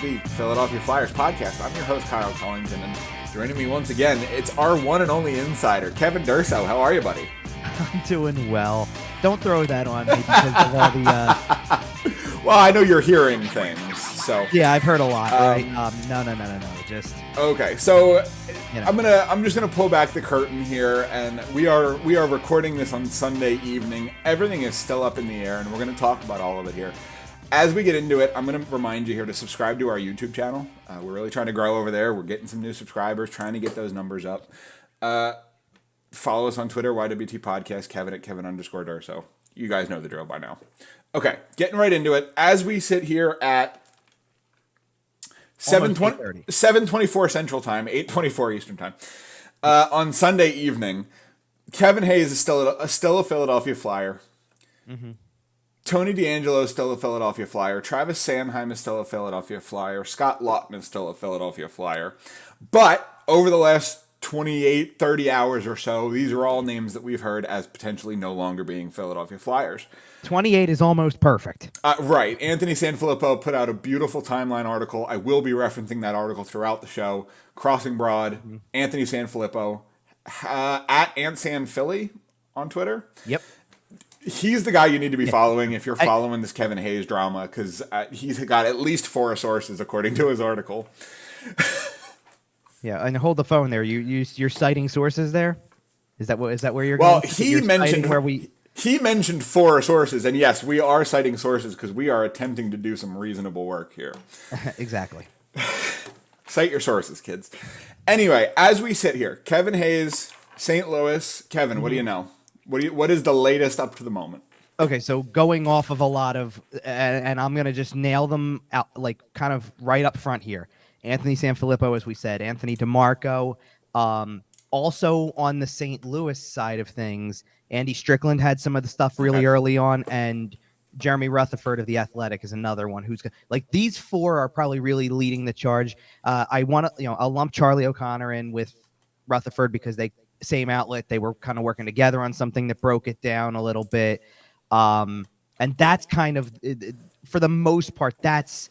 the Philadelphia Flyers podcast. I'm your host, Kyle Collington, and joining me once again, it's our one and only insider, Kevin Durso. How are you, buddy? I'm doing well. Don't throw that on me because of all the... Well, I know you're hearing things, so... Yeah, I've heard a lot, right? No. Just... Okay, so you know. I'm just gonna pull back the curtain here, and we are recording this on Sunday evening. Everything is still up in the air, and we're gonna talk about all of it here. As we get into it, I'm going to remind you here to subscribe to our YouTube channel. We're really trying to grow over there. We're getting some new subscribers, trying to get those numbers up. Follow us on Twitter, YWT Podcast, Kevin at Kevin_Durso. You guys know the drill by now. Okay, getting right into it. As we sit here at 7:24 Central Time, 8:24 Eastern Time, on Sunday evening, Kevin Hayes is still a Philadelphia Flyer. Mm-hmm. Tony DeAngelo is still a Philadelphia Flyer. Travis Sanheim is still a Philadelphia Flyer. Scott Laughton is still a Philadelphia Flyer. But over the last 28, 30 hours or so, these are all names that we've heard as potentially no longer being Philadelphia Flyers. 28 is almost perfect. Right. Anthony Sanfilippo put out a beautiful timeline article. I will be referencing that article throughout the show. Crossing Broad, Anthony Sanfilippo, at AntSanPhilly on Twitter. Yep. He's the guy you need to be following if you're following this Kevin Hayes drama, because he's got at least 4 sources according to his article. Yeah, and hold the phone there. You're citing sources there. Is that where you're well, going? He mentioned 4 sources, and yes, we are citing sources because we are attempting to do some reasonable work here. Exactly. Cite your sources, kids. Anyway, as we sit here, Kevin Hayes, St. Louis. Kevin, what do you know? What is the latest up to the moment? Okay, so going off of a lot of, and I'm going to just nail them out, like kind of right up front here. Anthony Sanfilippo, as we said, Anthony DeMarco. Also on the St. Louis side of things, Andy Strickland had some of the stuff really early on, and Jeremy Rutherford of The Athletic is another one who's like these 4 are probably really leading the charge. I want to, I'll lump Charlie O'Connor in with Rutherford because same outlet, they were kind of working together on something that broke it down a little bit, and that's kind of, for the most part, that's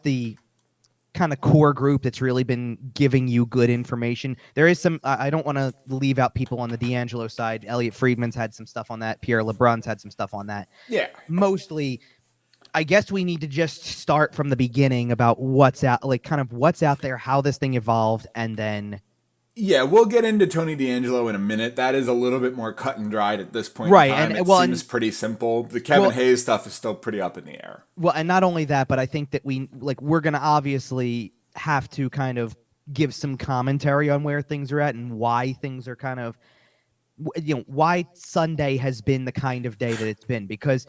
the kind of core group that's really been giving you good information. There is some, I don't want to leave out people on the DeAngelo side. Elliot Friedman's had some stuff on that. Pierre LeBrun's had some stuff on that. Yeah, mostly I guess we need to just start from the beginning about what's out, like kind of what's out there, how this thing evolved, and then yeah, we'll get into Tony DeAngelo in a minute. That is a little bit more cut and dried at this point right, in time. It seems pretty simple. The Kevin Hayes stuff is still pretty up in the air. Well, and not only that, but I think that we're going to obviously have to kind of give some commentary on where things are at and why things are kind of, why Sunday has been the kind of day that it's been. Because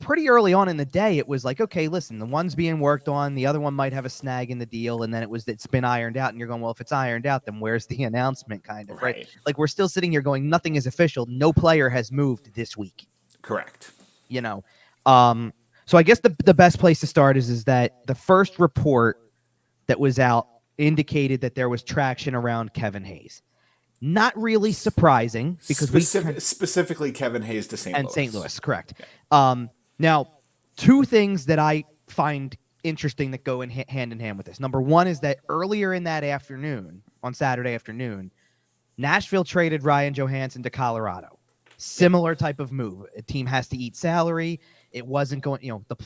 pretty early on in the day, it was like, okay, listen, the one's being worked on, the other one might have a snag in the deal, and then it's been ironed out, and you're going, well, if it's ironed out, then where's the announcement, kind of, right? Like, we're still sitting here going, nothing is official, no player has moved this week. Correct. So I guess the best place to start is that the first report that was out indicated that there was traction around Kevin Hayes. Not really surprising, because specifically Kevin Hayes to St. Louis. And St. Louis, correct. Yeah. Now, 2 things that I find interesting that go hand in hand with this. Number one is that earlier in that afternoon, on Saturday afternoon, Nashville traded Ryan Johansson to Colorado. Similar type of move. A team has to eat salary. It wasn't going,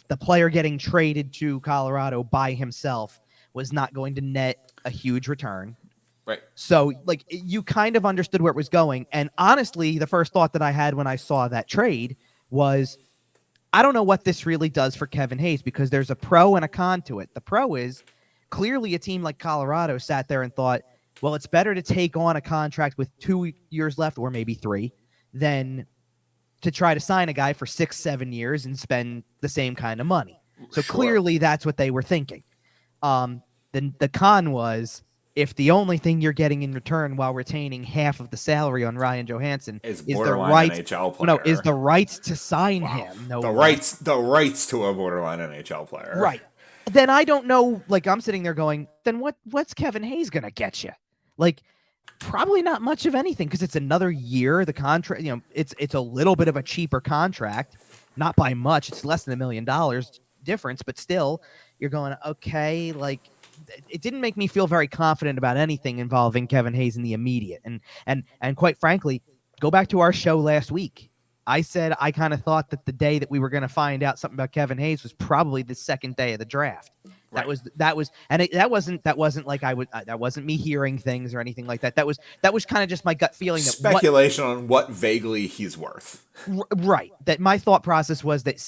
the player getting traded to Colorado by himself was not going to net a huge return. Right. So, you kind of understood where it was going. And honestly, the first thought that I had when I saw that trade was, I don't know what this really does for Kevin Hayes, because there's a pro and a con to it. The pro is clearly a team like Colorado sat there and thought, well, it's better to take on a contract with 2 years left, or maybe 3, than to try to sign a guy for 6-7 years and spend the same kind of money. So clearly that's what they were thinking. Then the con was, if the only thing you're getting in return while retaining half of the salary on Ryan Johansson is the NHL player. Is the rights to sign him. The rights to a borderline NHL player. Right. Then I don't know, I'm sitting there going, then what's Kevin Hayes going to get you? Probably not much of anything, because it's another year. The contract, it's a little bit of a cheaper contract, not by much. It's less than $1 million difference, but still, you're going, okay, like it didn't make me feel very confident about anything involving Kevin Hayes in the immediate. And quite frankly, go back to our show last week. I said I kind of thought that the day that we were going to find out something about Kevin Hayes was probably the second day of the draft. Right. That wasn't like I would that wasn't me hearing things or anything like that. That was kind of just my gut feeling. That speculation on what vaguely he's worth. Right. That my thought process was that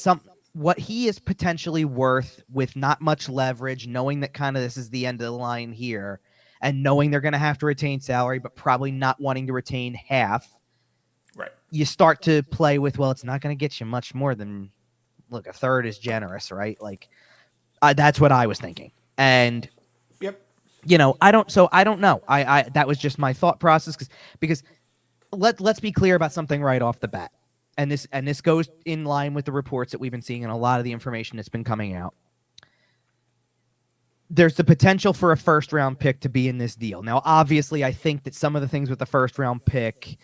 what he is potentially worth with not much leverage, knowing that kind of this is the end of the line here, and knowing they're going to have to retain salary, but probably not wanting to retain half. Right. You start to play with, well, it's not going to get you much more than, look, a third is generous, right? Like, that's what I was thinking. And, yep. I don't know. I that was just my thought process because let's be clear about something right off the bat. And this goes in line with the reports that we've been seeing and a lot of the information that's been coming out. There's the potential for a first-round pick to be in this deal. Now, obviously, I think that some of the things with the first-round pick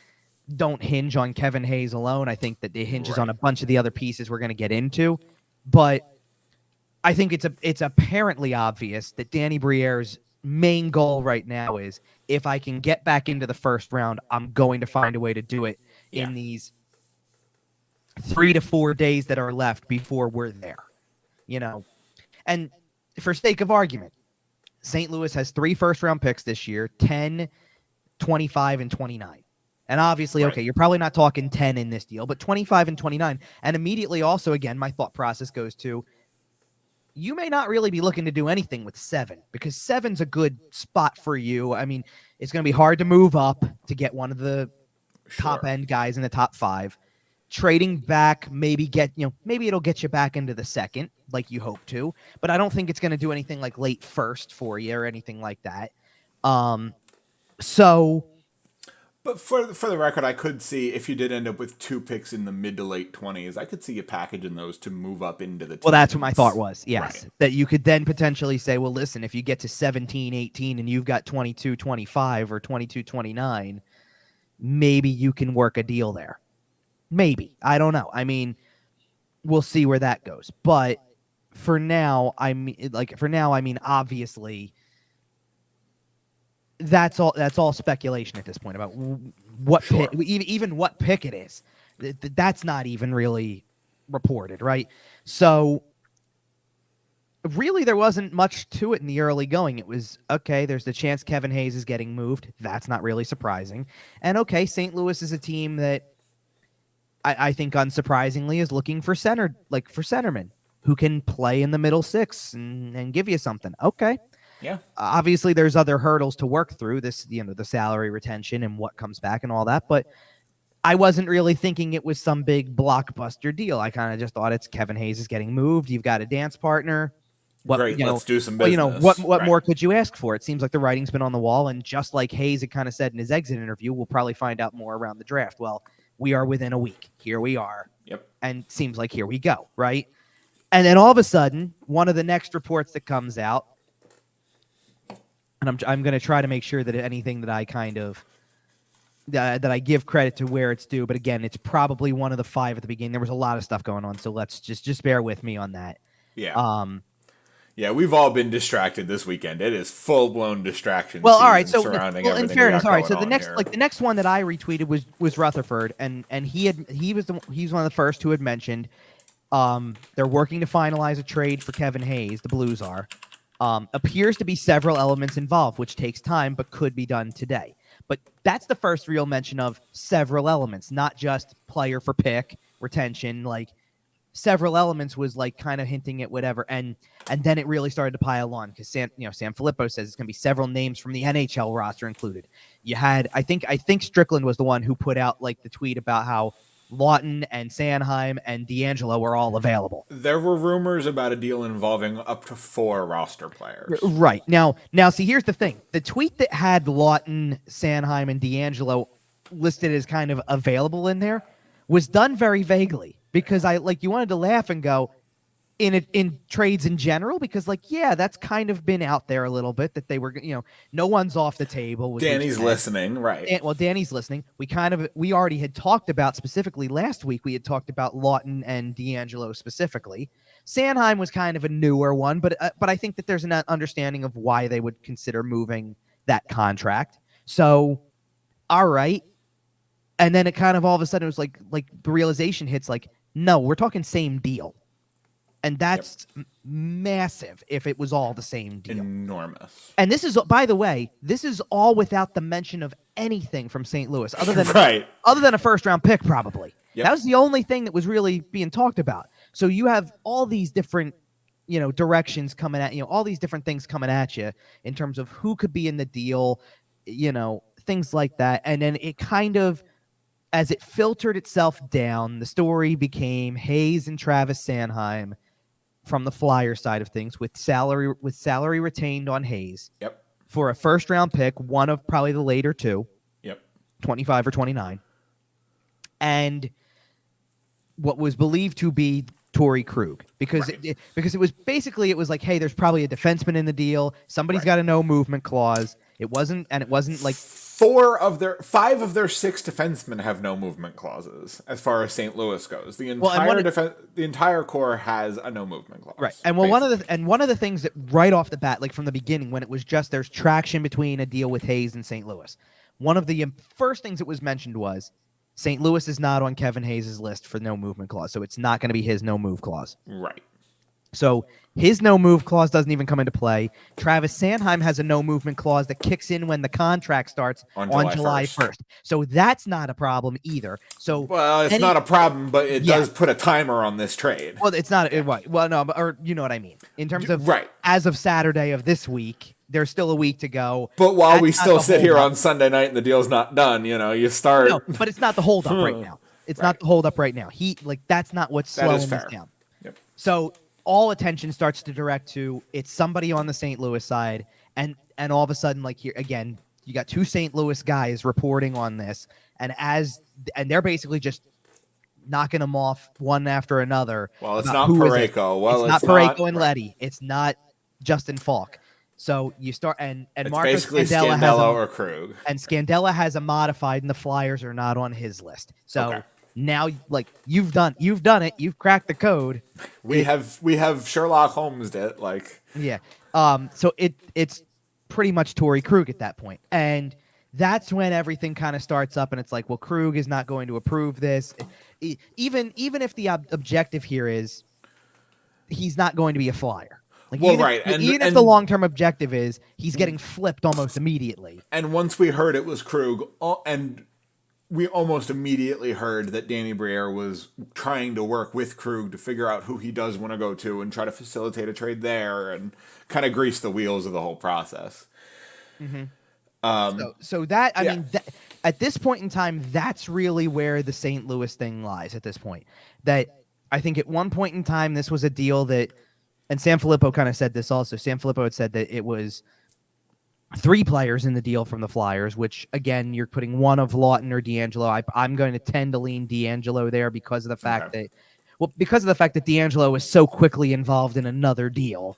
don't hinge on Kevin Hayes alone. I think that it hinges on a bunch of the other pieces we're going to get into. But I think it's apparently obvious that Danny Briere's main goal right now is, if I can get back into the first round, I'm going to find a way to do it in these 3 to 4 days that are left before we're there. And for sake of argument, St. Louis has 3 first-round picks this year, 10, 25, and 29. And obviously, okay, you're probably not talking 10 in this deal, but 25 and 29. And immediately also, again, my thought process goes to, you may not really be looking to do anything with 7, because 7's a good spot for you. I mean, it's going to be hard to move up to get one of the top-end guys in the top 5. Trading back, maybe it'll get you back into the second, like you hope to, but I don't think it's going to do anything like late first for you or anything like that. But for the record, I could see, if you did end up with 2 picks in the mid to late 20s, I could see you packaging those to move up into the teams. Well, that's what my thought was, yes. Right. That you could then potentially say, well, listen, if you get to 17, 18, and you've got 22, 25 or 22, 29, maybe you can work a deal there. Maybe. I don't know. I mean, we'll see where that goes. But for now, obviously, that's all speculation at this point about what pick, even what pick it is. That's not even really reported, right? So really, there wasn't much to it in the early going. It was, okay, there's the chance Kevin Hayes is getting moved. That's not really surprising. And okay, St. Louis is a team that I think unsurprisingly is looking for centermen who can play in the middle 6 and give you something. Okay. Yeah. Obviously, there's other hurdles to work through, the salary retention and what comes back and all that. But I wasn't really thinking it was some big blockbuster deal. I kind of just thought it's Kevin Hayes is getting moved. You've got a dance partner. Great. Let's do some business. What more could you ask for? It seems like the writing's been on the wall. And just like Hayes had kind of said in his exit interview, we'll probably find out more around the draft. Well, we are within a week. Here we are. Yep. And seems like here we go, right? And then all of a sudden, one of the next reports that comes out, and I'm going to try to make sure that anything that I kind of that I give credit to where it's due, but again, it's probably one of the 5 at the beginning. There was a lot of stuff going on, so let's just bear with me on that. Yeah. Yeah, we've all been distracted this weekend. It is full-blown distraction. Well, all right. So, in fairness, all right. So the next one that I retweeted was Rutherford, and he was one of the first who had mentioned they're working to finalize a trade for Kevin Hayes. The Blues are. Appears to be several elements involved, which takes time, but could be done today. But that's the first real mention of several elements, not just player for pick, retention, like. Several elements was like kind of hinting at whatever, and then it really started to pile on because Sam Filippo says it's going to be several names from the NHL roster included. You had I think Strickland was the one who put out like the tweet about how Laughton and Sanheim and DeAngelo were all available. There were rumors about a deal involving up to 4 roster players. Right now, see, here's the thing: the tweet that had Laughton, Sanheim, and DeAngelo listed as kind of available in there was done very vaguely. Because you wanted to laugh and go, in trades in general, because like, yeah, that's kind of been out there a little bit that they were, no one's off the table. Which Danny's listening, right? Well, Danny's listening. We already had talked about specifically last week. We had talked about Laughton and DeAngelo specifically. Sanheim was kind of a newer one, but I think that there's an understanding of why they would consider moving that contract. So, all right. And then it kind of all of a sudden it was like the realization hits like, no, we're talking same deal. And that's massive if it was all the same deal. Enormous. And this is, by the way, this is all without the mention of anything from St. Louis other than other than a first-round pick, probably. Yep. That was the only thing that was really being talked about. So you have all these different, directions coming at all these different things coming at you in terms of who could be in the deal, things like that. And then it kind of, as it filtered itself down, the story became Hayes and Travis Sanheim from the Flyer side of things, with salary retained on Hayes. Yep. For a first round pick, one of probably the later two. Yep. 25 or 29. And what was believed to be Torrey Krug, because it was basically, it was like, hey, there's probably a defenseman in the deal. Somebody's got a no movement clause. It wasn't like 5 of their 6 defensemen have no movement clauses as far as St. Louis goes. The entire core has a no movement clause. Right. And one of the things that right off the bat, like from the beginning, when it was just there's traction between a deal with Hayes and St. Louis, one of the first things that was mentioned was St. Louis is not on Kevin Hayes' list for no movement clause, so it's not going to be his no move clause. Right. So his no move clause doesn't even come into play. Travis Sanheim has a no movement clause that kicks in when the contract starts on July 1st. So that's not a problem either. So it's not a problem, but it does put a timer on this trade. Well, it's not right. Well, no, or you know what I mean. In terms of as of Saturday of this week, there's still a week to go. But while we still sit here on Sunday night and the deal's not done, you start. No, but it's not the holdup right now. It's not the holdup right now. That's not what's slowing this down. Yep. So all attention starts to direct to it's somebody on the St. Louis side, and all of a sudden, like here again, you got 2 St. Louis guys reporting on this, and they're basically just knocking them off one after another. Well, it's not Parayko. Well, it's not Parayko and Letty. It's not Justin Falk. So you start and it's Marcus basically Scandella or Krug. And Scandella has a modified, and the Flyers are not on his list. So now, like you've done it. You've cracked the code. We have Sherlock Holmes it like So it's pretty much Torrey Krug at that point, and that's when everything kind of starts up, and it's like, well, Krug is not going to approve this, even if the objective here is he's not going to be a Flyer. Like, even if the long-term objective is he's getting flipped almost immediately. And once we heard it was Krug, and we almost immediately heard that Danny Briere was trying to work with Krug to figure out who he does want to go to and try to facilitate a trade there and kind of grease the wheels of the whole process. Mm-hmm. So that, I mean, at this point in time, that's really where the St. Louis thing lies at this point. That I think at one point in time, this was a deal that, and Sam Filippo kind of said this also. Sam Filippo had said that it was 3 players in the deal from the Flyers, which, again, you're putting one of Laughton or DeAngelo. I'm going to tend to lean DeAngelo there because of the fact that DeAngelo is so quickly involved in another deal,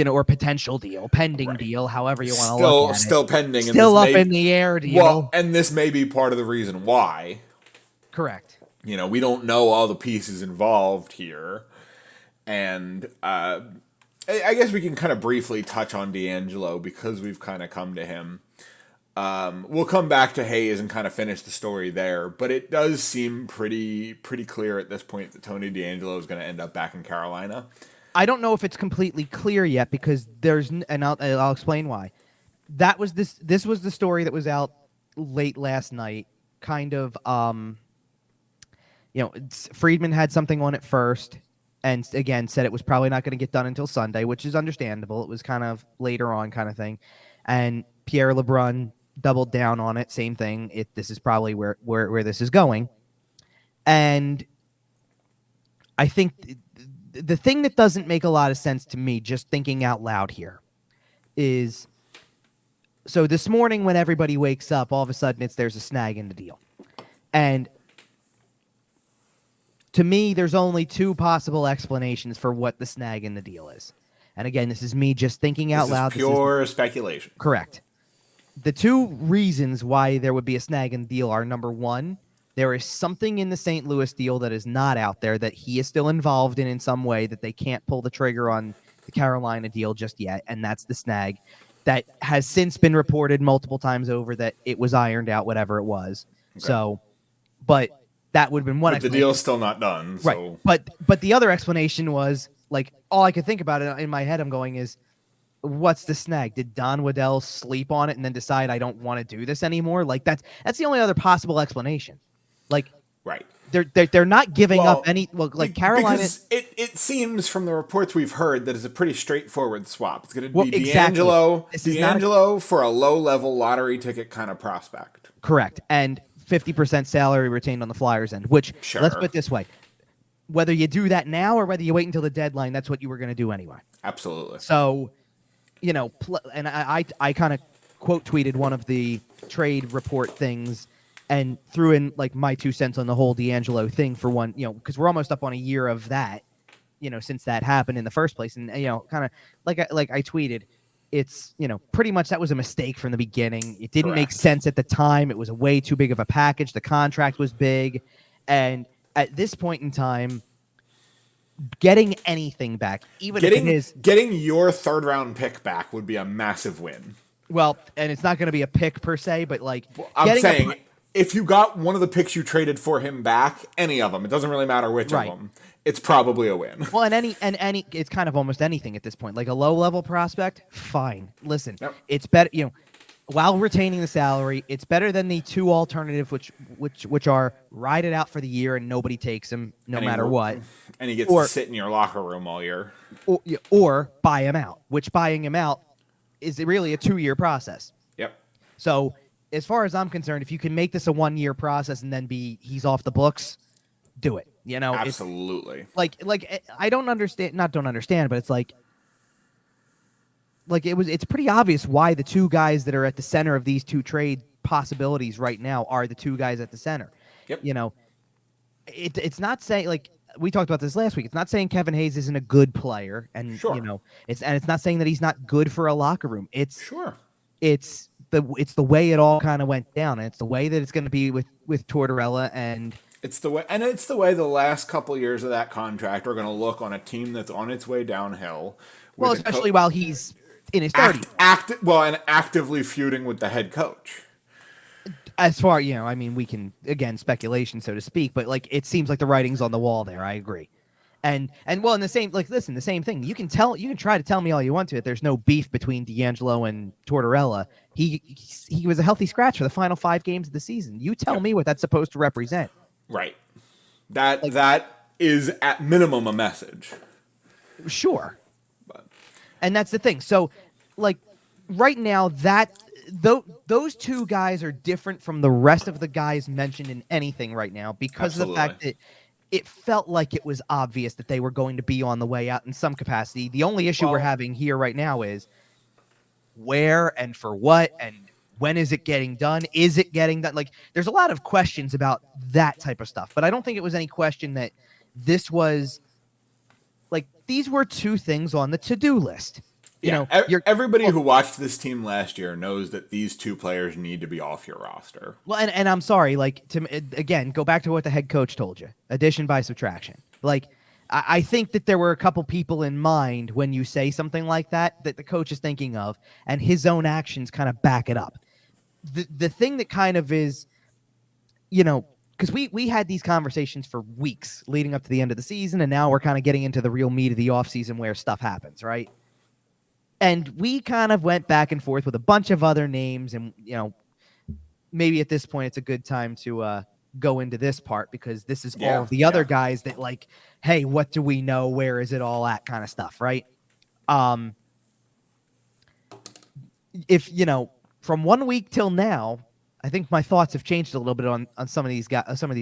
or potential deal, pending deal, however you want to look at it. Still pending. Still up in the air deal. Well, and this may be part of the reason why. Correct. We don't know all the pieces involved here. And I guess we can kind of briefly touch on DeAngelo because we've kind of come to him. We'll come back to Hayes and kind of finish the story there, but it does seem pretty clear at this point that Tony DeAngelo is going to end up back in Carolina. I don't know if it's completely clear yet because I'll explain why. This was the story that was out late last night. Kind of, Friedman had something on it first. And again, said it was probably not going to get done until Sunday, which is understandable. It was kind of later on kind of thing. And Pierre LeBrun doubled down on it. Same thing. This is probably where this is going. And I think the thing that doesn't make a lot of sense to me, just thinking out loud here, is so this morning when everybody wakes up, all of a sudden there's a snag in the deal. And to me, there's only two possible explanations for what the snag in the deal is. And again, this is me just thinking out loud. This is pure speculation. Correct. The two reasons why there would be a snag in the deal are, number one, there is something in the St. Louis deal that is not out there that he is still involved in some way that they can't pull the trigger on the Carolina deal just yet, and that's the snag that has since been reported multiple times over that it was ironed out, whatever it was. Okay. So, but that would have been one explanation. The deal's still not done. So. Right. But the other explanation was, like, all I could think about it in my head, I'm going is, what's the snag? Did Don Waddell sleep on it and then decide I don't want to do this anymore? Like, that's the only other possible explanation. Like, right. They're not giving up any. Well, like Carolina. Because it seems from the reports we've heard that it's a pretty straightforward swap. It's going to be exactly. DeAngelo for a low-level lottery ticket kind of prospect. Correct. And 50% salary retained on the Flyers end, which, let's put it this way. Whether you do that now or whether you wait until the deadline, that's what you were going to do anyway. Absolutely. So, and I kind of quote tweeted one of the trade report things and threw in like my 2 cents on the whole DeAngelo thing for one, because we're almost up on a year of that, since that happened in the first place. And, kind of like I tweeted, it's, pretty much that was a mistake from the beginning. It didn't make sense at the time. It was a way too big of a package. The contract was big. And at this point in time, getting anything back, even if it is getting your third round pick back would be a massive win. Well, and it's not going to be a pick per se, but like I'm saying, if you got one of the picks you traded for him back, any of them, it doesn't really matter which of them, it's probably a win. Well, and any, it's kind of almost anything at this point. Like a low level prospect, fine. Listen, it's better, while retaining the salary, it's better than the two alternative, which are ride it out for the year and nobody takes him no matter what. And he gets to sit in your locker room all year. Or buy him out, which buying him out is really a 2-year process. Yep. So as far as I'm concerned, if you can make this a 1-year process and then he's off the books, do it. Absolutely. Like I don't understand, but it's like it's pretty obvious why the two guys that are at the center of these two trade possibilities right now are the two guys at the center. Yep. It's not saying, like we talked about this last week, it's not saying Kevin Hayes isn't a good player, and it's not saying that he's not good for a locker room. It's the way it all kind of went down, and it's the way that it's going to be with Tortorella, and it's the way the last couple of years of that contract are going to look on a team that's on its way downhill. Well, especially while he's in his 30s. And actively feuding with the head coach. As far, we can, again, speculation, so to speak, but like it seems like the writing's on the wall there. I agree. And well, in the same, like, listen, the same thing. You can try to tell me all you want to that there's no beef between DeAngelo and Tortorella. He was a healthy scratch for the final 5 games of the season. You tell me what that's supposed to represent. Right. That is at minimum a message. Sure. And that's the thing. So, like, right now, those two guys are different from the rest of the guys mentioned in anything right now because of the fact that it felt like it was obvious that they were going to be on the way out in some capacity. The only issue we're having here right now is where and for what and when is it getting done? Is it getting done? Like, there's a lot of questions about that type of stuff, but I don't think it was any question that this was like, these were two things on the to-do list. Everybody who watched this team last year knows that these two players need to be off your roster. Well, and I'm sorry, like, to again, go back to what the head coach told you. Addition by subtraction. Like, I think that there were a couple people in mind when you say something like that the coach is thinking of, and his own actions kind of back it up. The thing that kind of is, because we had these conversations for weeks leading up to the end of the season, and now we're kind of getting into the real meat of the offseason where stuff happens, right? And we kind of went back and forth with a bunch of other names, and maybe at this point it's a good time to go into this part because this is all of the other guys that, like, hey, what do we know? Where is it all at? Kind of stuff, right? If from 1 week till now, I think my thoughts have changed a little bit on some of these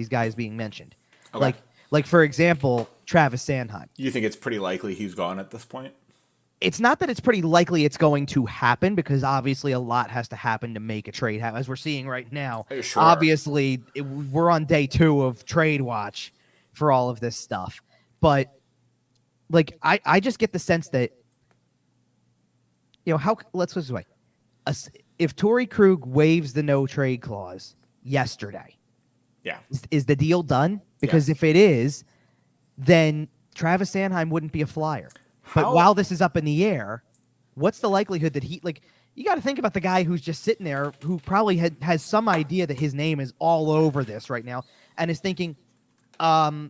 guys being mentioned. Okay. Like for example, Travis Sanheim. You think it's pretty likely he's gone at this point? It's not that it's pretty likely it's going to happen because obviously a lot has to happen to make a trade happen, as we're seeing right now. Sure. Obviously, we're on day 2 of trade watch for all of this stuff. But like, I just get the sense that, let's put it this way. If Torrey Krug waives the no trade clause yesterday, is the deal done? Because if it is, then Travis Sanheim wouldn't be a Flyer. But while this is up in the air, what's the likelihood that you got to think about the guy who's just sitting there, who probably has some idea that his name is all over this right now, and is thinking, I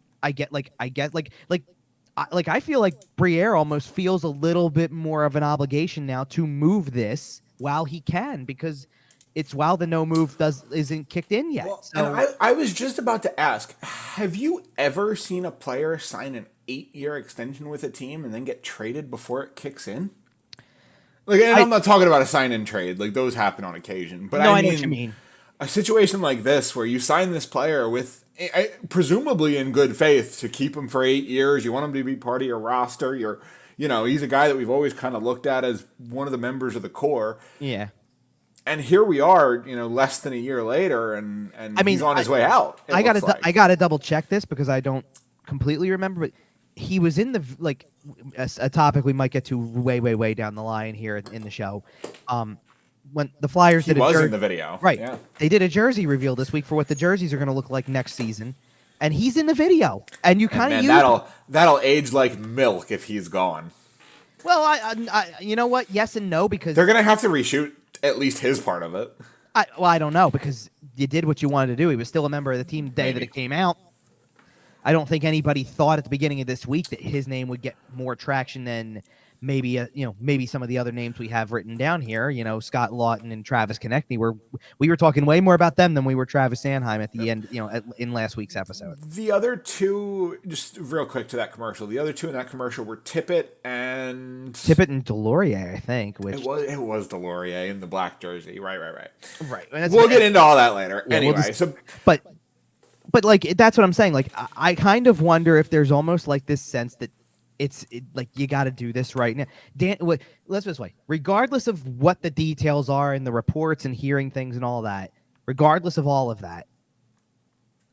feel like Briere almost feels a little bit more of an obligation now to move this while he can, because it's while the no move isn't kicked in yet. Well, and I was just about to ask, have you ever seen a player sign an 8-year extension with a team and then get traded before it kicks in? Like, and I'm not talking about a sign-in trade. Like, those happen on occasion. But I know what you mean. A situation like this where you sign this player with, presumably in good faith, to keep him for 8 years. You want him to be part of your roster. He's a guy that we've always kind of looked at as one of the members of the core. Yeah. And here we are, less than a year later, and he's on his way out. I gotta double check this because I don't completely remember, but he was in a topic we might get to way down the line here in the show. When the Flyers in the video, right? Yeah. They did a jersey reveal this week for what the jerseys are going to look like next season, and he's in the video. And you kind of that'll age like milk if he's gone. Well, I you know what? Yes and no, because they're going to have to reshoot at least his part of it. I don't know, because you did what you wanted to do. He was still a member of the team the day that it came out. I don't think anybody thought at the beginning of this week that his name would get more traction than maybe some of the other names we have written down here. Scott Laughton and Travis Konecny. We were talking way more about them than we were Travis Sanheim at the end. In last week's episode. The other two, just real quick to that commercial. The other two in that commercial were Tippett and Delorier, I think. Which it was Delorier in the black jersey. Right. Right. We'll get into all that later. Yeah, anyway, But like, that's what I'm saying. Like, I kind of wonder if there's almost like this sense that like, you got to do this right now. Let's put it this way. Regardless of what the details are in the reports and hearing things and all that, regardless of all of that,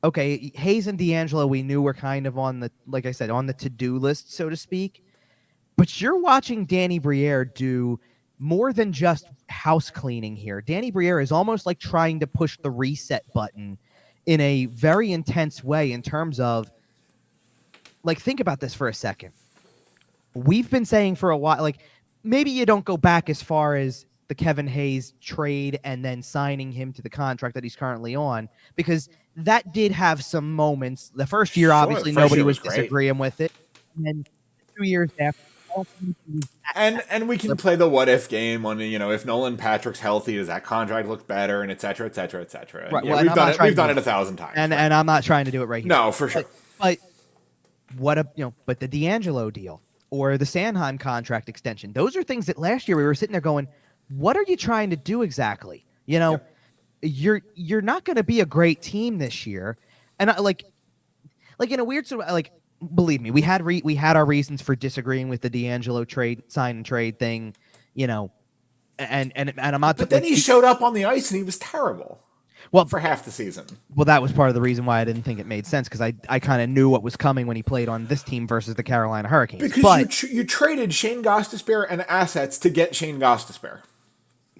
okay, Hayes and DeAngelo, we knew were kind of on the, like I said, on the to-do list, so to speak. But you're watching Danny Briere do more than just house cleaning here. Danny Briere is almost like trying to push the reset button in a very intense way, in terms of, like, think about this for a second. We've been saying for a while, like, maybe you don't go back as far as the Kevin Hayes trade and then signing him to the contract that he's currently on, because that did have some moments. The first year, obviously, nobody was disagreeing with it. And then 2 years after, and we can play the what if game on, if Nolan Patrick's healthy, does that contract look better, and et cetera, et cetera, et cetera. Right. Yeah, well, we've done it 1,000 times. And I'm not trying to do it right here. No, for sure. But but the DeAngelo deal or the Sanheim contract extension, those are things that last year we were sitting there going, what are you trying to do exactly? Yep. You're not going to be a great team this year. And like in a weird sort of, like, believe me, we had our reasons for disagreeing with the DeAngelo sign and trade thing, and I'm not. But then he showed up on the ice and he was terrible. Well, for half the season. Well, that was part of the reason why I didn't think it made sense, because I kind of knew what was coming when he played on this team versus the Carolina Hurricanes. Because you traded Shane Gostisbehere and assets to get Shane Gostisbehere.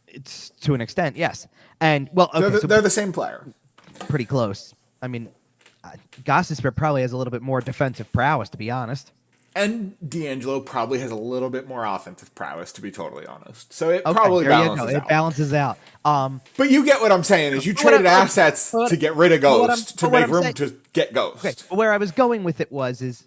It's to an extent, yes. And well, okay, they're the same player. Pretty close. I mean, Gostisbehere probably has a little bit more defensive prowess, to be honest. And DeAngelo probably has a little bit more offensive prowess, to be totally honest. So it probably balances out. It balances out. But you get what I'm saying, is you traded assets to get rid of Ghost, to make room to get Ghost. Okay. Where I was going with it is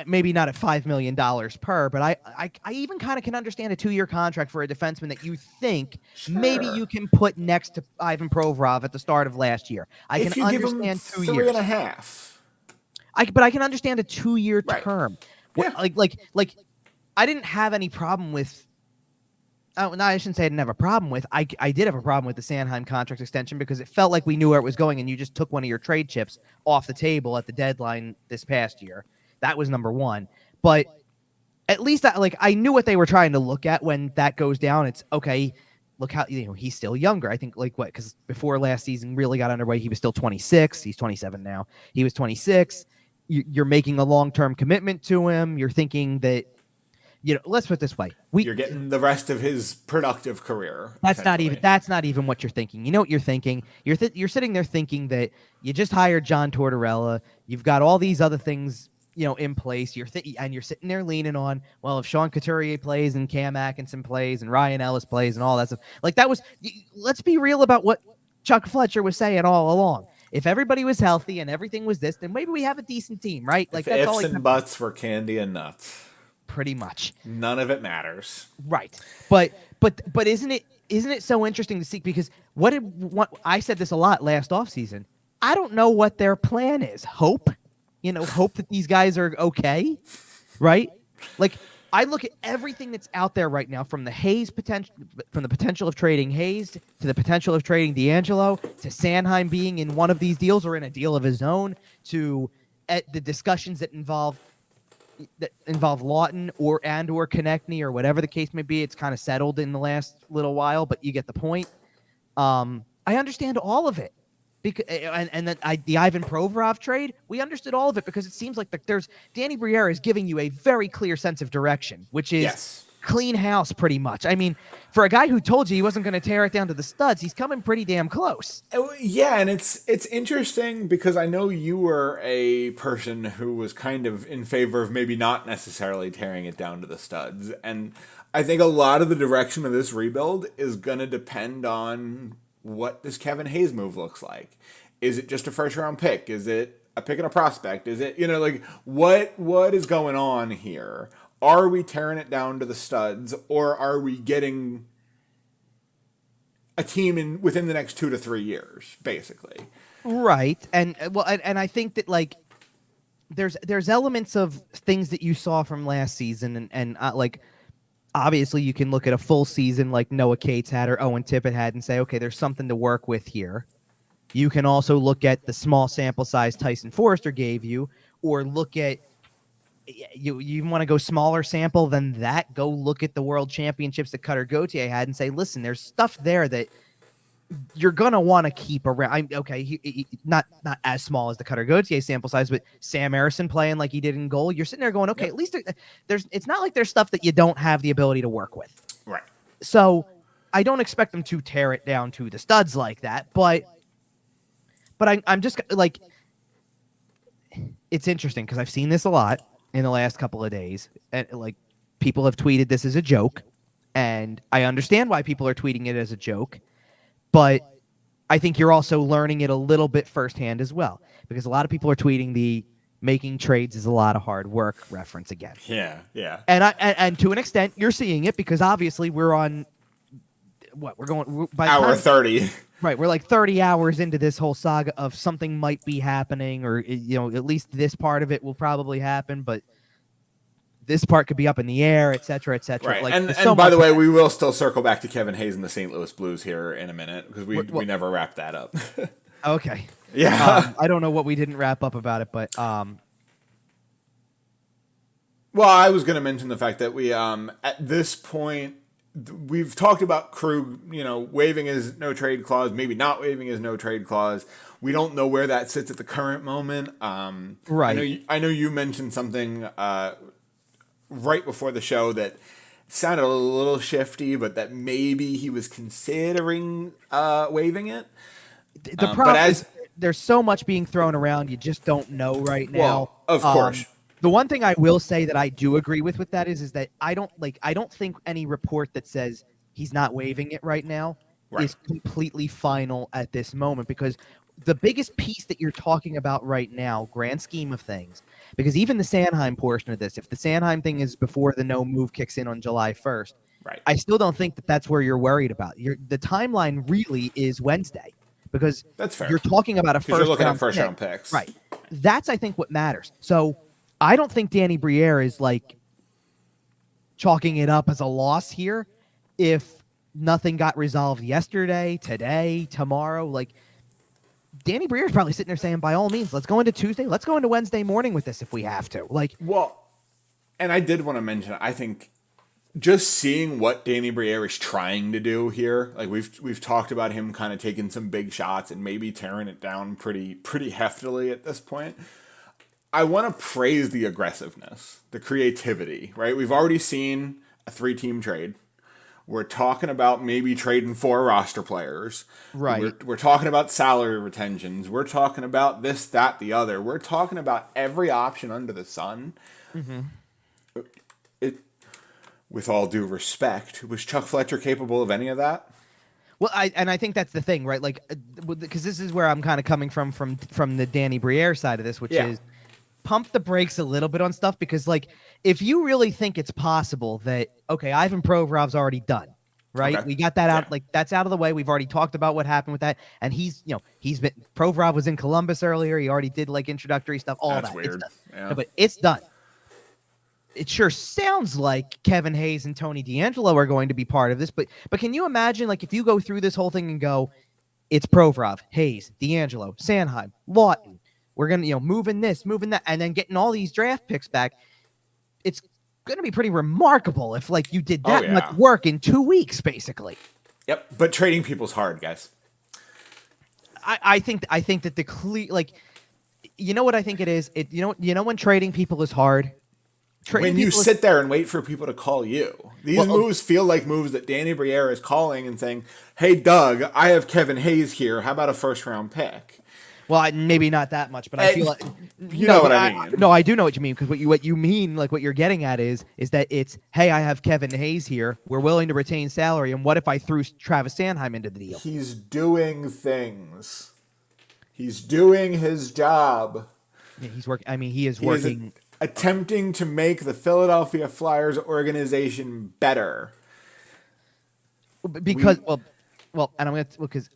maybe not at $5 million per, but I even kind of can understand a 2-year contract for a defenseman that you think maybe you can put next to Ivan Provorov at the start of last year. I can understand 2 years. 3.5. But I can understand a 2-year term. Yeah. Like, I didn't have any problem with. Oh, no, I shouldn't say I didn't have a problem with. I did have a problem with the Sanheim contract extension, because it felt like we knew where it was going, and you just took one of your trade chips off the table at the deadline this past year. That was number one. But at least I knew what they were trying to look at when that goes down. It's okay. Look how he's still younger. I think because before last season really got underway, he was still 26. He's 27 now. He was 26. you're making a long-term commitment to him. You're thinking that, let's put it this way. You're getting the rest of his productive career. That's not even what you're thinking. You know what you're thinking? You're sitting there thinking that you just hired John Tortorella. You've got all these other things, in place. And you're sitting there leaning on, well, if Sean Couturier plays and Cam Atkinson plays and Ryan Ellis plays and all that stuff. Like let's be real about what Chuck Fletcher was saying all along. If everybody was healthy and everything was this, then maybe we have a decent team, right? Like if ifs and buts were candy and nuts. Pretty much. None of it matters. Right. But isn't it so interesting to see, because what I said this a lot last offseason. I don't know what their plan is. Hope that these guys are okay, right? Like, I look at everything that's out there right now, from the potential of trading Hayes to the potential of trading DeAngelo to Sanheim being in one of these deals or in a deal of his own, to the discussions that involve Laughton or Konecny or whatever the case may be. It's kind of settled in the last little while, but you get the point. I understand all of it. The Ivan Provorov trade, we understood all of it, because it seems like there's Danny Briere is giving you a very clear sense of direction, which is clean house pretty much. I mean, for a guy who told you he wasn't going to tear it down to the studs, he's coming pretty damn close. Yeah, and it's interesting because I know you were a person who was kind of in favor of maybe not necessarily tearing it down to the studs. And I think a lot of the direction of this rebuild is going to depend on what this Kevin Hayes move looks like. Is it just a first round pick? Is it a pick and a prospect? Is it, what is going on here? Are we tearing it down to the studs, or are we getting a team within the next 2 to 3 years, basically? Right. And I think that, like, there's elements of things that you saw from last season, and obviously, you can look at a full season like Noah Cates had or Owen Tippett had and say, okay, there's something to work with here. You can also look at the small sample size Tyson Forrester gave you, or look at, you want to go smaller sample than that, go look at the World Championships that Cutter Gauthier had and say, listen, there's stuff there that you're going to want to keep around. Not as small as the Cutter Gauthier sample size, but Sam Harrison playing like he did in goal. You're sitting there going, okay, at least it's not like there's stuff that you don't have the ability to work with. Right. So I don't expect them to tear it down to the studs like that, but I'm just like, it's interesting because I've seen this a lot in the last couple of days, and like, people have tweeted this as a joke, and I understand why people are tweeting it as a joke. But I think you're also learning it a little bit firsthand as well, because a lot of people are tweeting the making trades is a lot of hard work reference again. Yeah. And to an extent, you're seeing it because obviously we're on we're going by hour 30. Right, we're like 30 hours into this whole saga of something might be happening, or at least this part of it will probably happen, but this part could be up in the air, et cetera, et cetera. Right. Like, and by the way, we will still circle back to Kevin Hayes and the St. Louis Blues here in a minute, because we never wrapped that up. Okay. Yeah. I don't know what we didn't wrap up about it, but well, I was going to mention the fact that we at this point we've talked about Krug, waiving his no trade clause, maybe not waiving his no trade clause. We don't know where that sits at the current moment. Right. I know you mentioned something right before the show that sounded a little shifty, but that maybe he was considering waiving it. The problem is there's so much being thrown around, you just don't know right now. Well, of course. The one thing I will say that I do agree with that is that I don't think any report that says he's not waiving it right now is completely final at this moment, because the biggest piece that you're talking about right now, grand scheme of things, because even the Sanheim portion of this, if the Sanheim thing is before the no move kicks in on July 1st, I still don't think that that's where you're worried about. The timeline really is Wednesday, because that's fair. You're talking about a first you're looking round at first round picks. Right. That's, I think, what matters. So I don't think Danny Briere is like chalking it up as a loss here if nothing got resolved yesterday, today, tomorrow. Like, Danny Briere is probably sitting there saying, by all means, let's go into Tuesday. Let's go into Wednesday morning with this if we have to. Like, well, and I did want to mention, I think just seeing what Danny Briere is trying to do here, like we've talked about him kind of taking some big shots and maybe tearing it down pretty heftily at this point. I want to praise the aggressiveness, the creativity, right? We've already seen a 3-team trade. We're talking about maybe trading 4 roster players. Right. We're talking about salary retentions. We're talking about this, that, the other. We're talking about every option under the sun. Mm-hmm. With all due respect, was Chuck Fletcher capable of any of that? Well, I think that's the thing, right? Like, because this is where I'm kind of coming from the Danny Briere side of this, which is pump the brakes a little bit on stuff, because like if you really think it's possible that Ivan Provorov's already done, right? We got that out, like that's out of the way. We've already talked about what happened with that, and he's been Provorov was in Columbus earlier. He already did like introductory stuff. That's weird. No, but it's done. It sure sounds like Kevin Hayes and Tony DeAngelo are going to be part of this, but can you imagine, like, if you go through this whole thing and go, it's Provorov, Hayes, DeAngelo, Sanheim, Laughton, we're gonna moving this, moving that, and then getting all these draft picks back. It's gonna be pretty remarkable if like you did that much work in 2 weeks, basically. Yep, but trading people's hard, guys. I think that you know what I think it is. You know when trading people is hard. When you sit there and wait for people to call you. These moves feel like moves that Danny Briere is calling and saying, hey, Doug, I have Kevin Hayes here. How about a first-round pick? Well, maybe not that much, but I feel like... You know what I mean. No, I do know what you mean, because what you mean, like what you're getting at is that it's, hey, I have Kevin Hayes here. We're willing to retain salary, and what if I threw Travis Sanheim into the deal? He's doing things. He's doing his job. Yeah, he's working. I mean, he is working... attempting to make the Philadelphia Flyers organization better. Because and I'm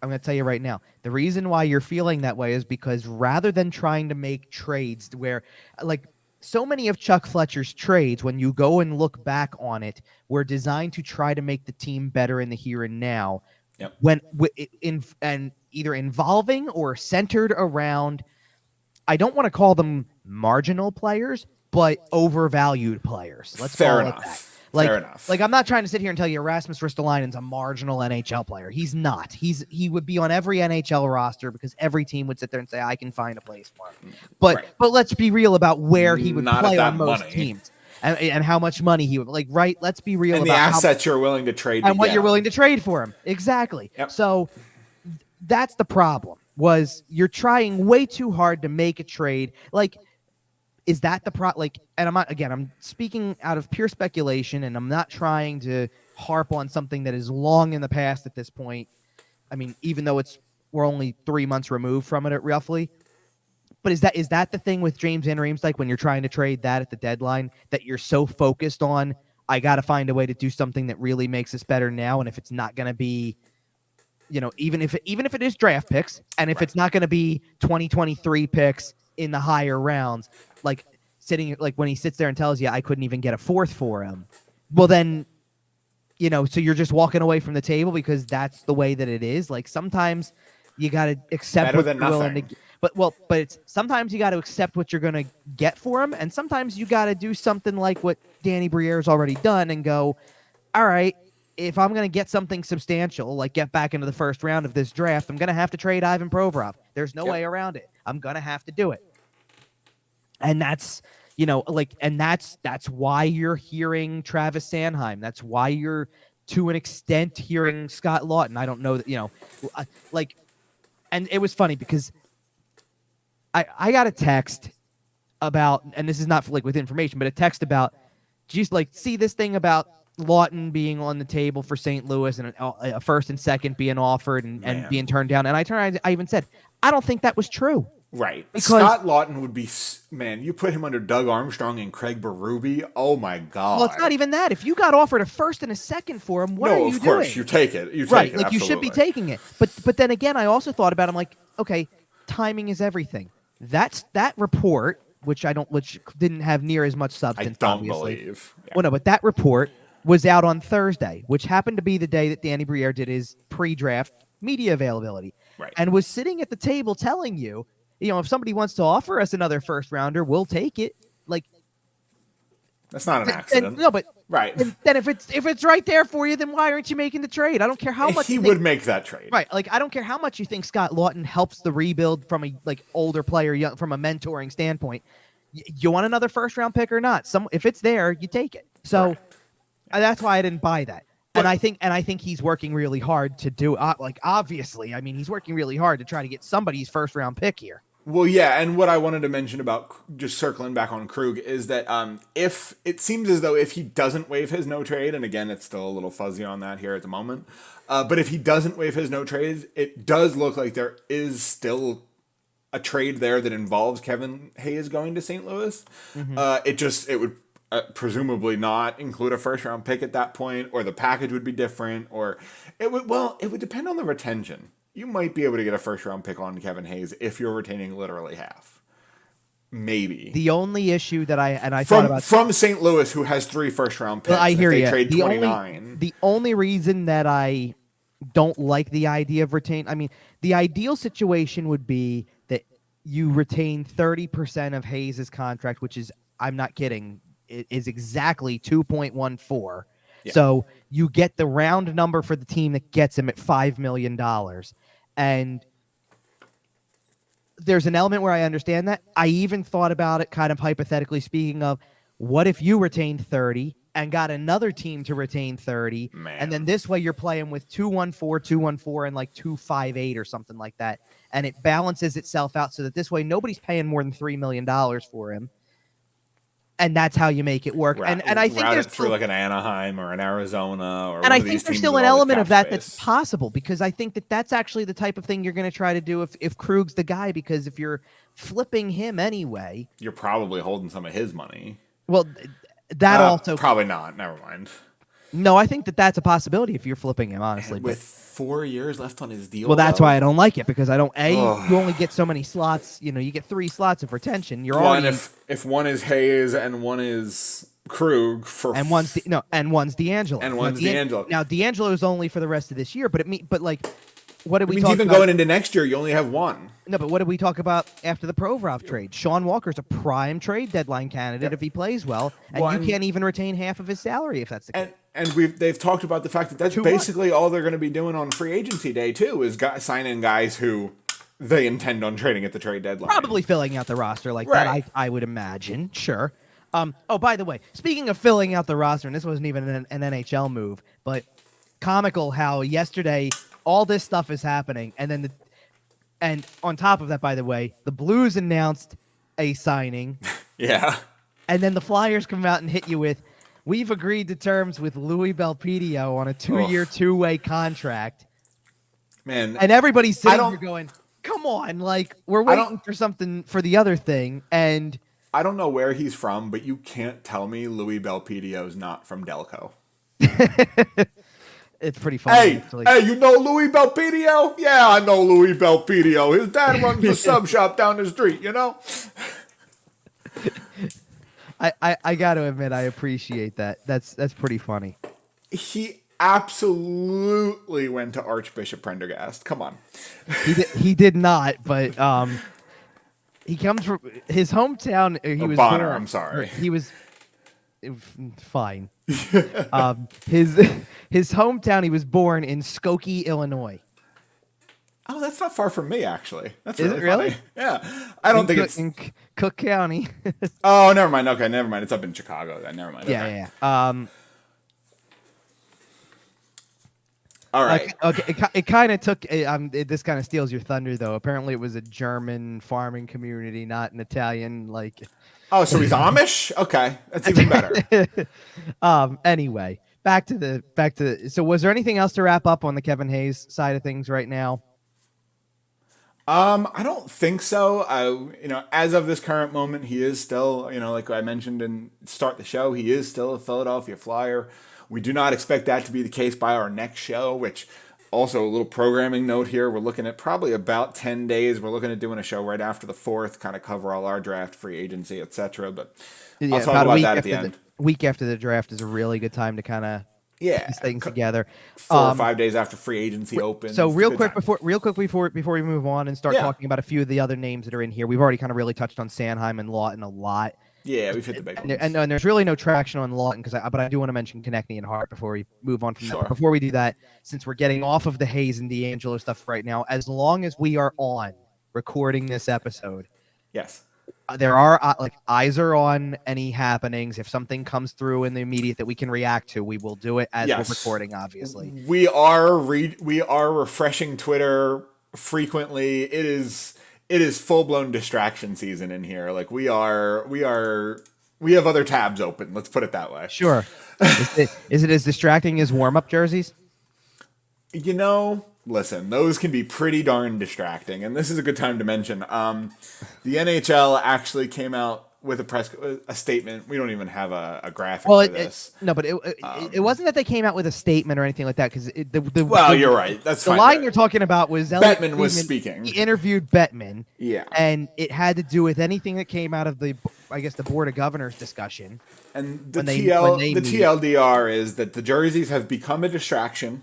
gonna tell you right now, the reason why you're feeling that way is because rather than trying to make trades where, like, so many of Chuck Fletcher's trades, when you go and look back on it, were designed to try to make the team better in the here and now. Yep. And either involving or centered around, I don't want to call them marginal players, but overvalued players. Let's call it that. Fair enough. Like, I'm not trying to sit here and tell you Rasmus Ristolainen's a marginal NHL player. He's not. He would be on every NHL roster because every team would sit there and say, I can find a place for him. But let's be real about where he would play on most teams and how much money he would like. Right? Let's be real about the assets you're willing to trade and what you're willing to trade for him. Exactly. Yep. So that's the problem. Was you're trying way too hard to make a trade. Like, is that the and I'm speaking out of pure speculation, and I'm not trying to harp on something that is long in the past at this point. I mean, even though we're only 3 months removed from it roughly. But is that the thing with James Van Riemsdyk when you're trying to trade that at the deadline, that you're so focused on, I got to find a way to do something that really makes us better now, and if it's not going to be, even if it is draft picks, and if it's not going to be 2023 picks in the higher rounds, like when he sits there and tells you I couldn't even get a 4th for him, well then, so you're just walking away from the table because that's the way that it is. Like, sometimes you got to accept better what than you're nothing. willing to, but it's sometimes you got to accept what you're going to get for him, and sometimes you got to do something like what Danny Briere's already done and go, all right, if I'm going to get something substantial, like get back into the first round of this draft, I'm going to have to trade Ivan Provorov. There's no way around it. I'm going to have to do it. And that's, that's why you're hearing Travis Sanheim. That's why you're, to an extent, hearing Scott Laughton. I don't know that, and it was funny because I got a text about, and this is not with information, but a text about, geez, see this thing about Laughton being on the table for St. Louis and a first and second being offered and being turned down. And I even said, I don't think that was true. Right. Because Scott Laughton would be, man, you put him under Doug Armstrong and Craig Berube. Oh, my God. Well, it's not even that. If you got offered a first and a second for him, what are you doing? No, of course. You take it. Right. Like, you should be taking it. But then again, I also thought about it. I'm like, okay, timing is everything. That report, which didn't have near as much substance, I don't obviously. believe. Yeah. Well, no, but that report was out on Thursday, which happened to be the day that Danny Briere did his pre-draft media availability. Right. And was sitting at the table telling you, if somebody wants to offer us another first rounder, we'll take it. Like, that's not an accident. No, but right. Then if it's right there for you, then why aren't you making the trade? I don't care how much he would make that trade. Right. Like, I don't care how much you think Scott Laughton helps the rebuild from a older player, from a mentoring standpoint. You want another first round pick or not? If it's there, you take it. So that's why I didn't buy that. And I think he's working really hard to do. Obviously, I mean, he's working really hard to try to get somebody's first round pick here. Well, yeah, and what I wanted to mention about just circling back on Krug is that if it seems as though if he doesn't waive his no trade, and again, it's still a little fuzzy on that here at the moment, but if he doesn't waive his no trade, it does look like there is still a trade there that involves Kevin Hayes going to St. Louis. Mm-hmm. It would presumably not include a first round pick at that point, or the package would be different, or it would depend on the retention. You might be able to get a first round pick on Kevin Hayes if you're retaining literally half. Maybe. The only issue that I thought about from St. Louis, who has 3 first round picks, I hear you. Trade 29. The only reason that I don't like the idea of the ideal situation would be that you retain 30% of Hayes' contract, which is, I'm not kidding, it is exactly 2.14. Yeah. So you get the round number for the team that gets him at $5 million. And there's an element where I understand that. I even thought about it kind of hypothetically speaking of, what if you retained 30 and got another team to retain 30? Man. And then this way you're playing with 214, and like 258 or something like that. And it balances itself out so that this way nobody's paying more than $3 million for him. And that's how you make it work. And I think there's through like an Anaheim or an Arizona, or and I think there's still an element of that that's possible, because I think that's actually the type of thing you're going to try to do if Krug's the guy, because if you're flipping him anyway, you're probably holding some of his money. Well, that also probably not. Never mind. No, I think that's a possibility if you're flipping him, honestly. With 4 years left on his deal. Well, that's why I don't like it, because I don't. You only get so many slots. You get 3 slots of retention. You're already if one is Hayes and one is Krug and one's DeAngelo. And one's DeAngelo. Now DeAngelo is only for the rest of this year, but what did we talk about? Even going into next year, you only have one. No, but what did we talk about after the Provorov trade? Sean Walker's a prime trade deadline candidate if he plays well, and you can't even retain half of his salary if that's the case. And they've talked about the fact that that's basically all they're going to be doing on free agency day too, is signing guys who they intend on trading at the trade deadline. Probably filling out the roster like that, I would imagine. Sure. By the way, speaking of filling out the roster, and this wasn't even an NHL move, but comical how yesterday all this stuff is happening, and on top of that, by the way, the Blues announced a signing. Yeah. And then the Flyers come out and hit you with, we've agreed to terms with Louis Belpedio on a 2-year, 2-way contract. Man. And everybody's sitting here going, come on, we're waiting for something for the other thing. And I don't know where he's from, but you can't tell me Louis Belpedio's not from Delco. It's pretty funny, actually. Hey, you know Louis Belpedio? Yeah, I know Louis Belpedio. His dad runs a sub shop down the street, I got to admit, I appreciate that. That's pretty funny. He absolutely went to Archbishop Prendergast. Come on. He did not, but he comes from his hometown. He was Bonner. I'm sorry. He was fine. His hometown. He was born in Skokie, Illinois. Oh, that's not far from me, actually. That's Is it really? Funny. Yeah, I don't think it's in Cook County. Oh, never mind. Okay, never mind. It's up in Chicago. Then never mind. Yeah. All right. Okay. It kind of took. This kind of steals your thunder, though. Apparently, it was a German farming community, not an Italian. Oh, so he's Amish? Okay, that's even better. Anyway, back to the. So, was there anything else to wrap up on the Kevin Hayes side of things right now? I don't think so. As of this current moment, he is still, like I mentioned in start the show, he is still a Philadelphia Flyer. We do not expect that to be the case by our next show, which also a little programming note here. We're looking at probably about 10 days. We're looking at doing a show right after the 4th, kind of cover all our draft, free agency, etc. But I'll talk about that at the end. Week after the draft is a really good time to kind of piece things together. 4 or 5 days after free agency opens. So real quick before we move on and start talking about a few of the other names that are in here, we've already kind of really touched on Sanheim and Laughton a lot. Yeah, we've hit the big ones. And there's really no traction on Laughton but I do want to mention Konecny and Hart before we move on from that. But before we do that, since we're getting off of the Hayes and DeAngelo stuff right now, as long as we are on recording this episode, yes, there are like eyes are on any happenings. If something comes through in the immediate that we can react to, we will do it as we're recording. Obviously, we are refreshing Twitter frequently. It is full blown distraction season in here. Like we have other tabs open. Let's put it that way. Sure. Is it as distracting as warm up jerseys? Listen, those can be pretty darn distracting, and this is a good time to mention. The NHL actually came out with a statement. We don't even have a graphic for this. It wasn't that they came out with a statement or anything like that. Because you're right. That's the fine. line you're talking about was Bettman was speaking. He interviewed Bettman. Yeah, and it had to do with anything that came out of the Board of Governors discussion. And the TLDR is that the jerseys have become a distraction.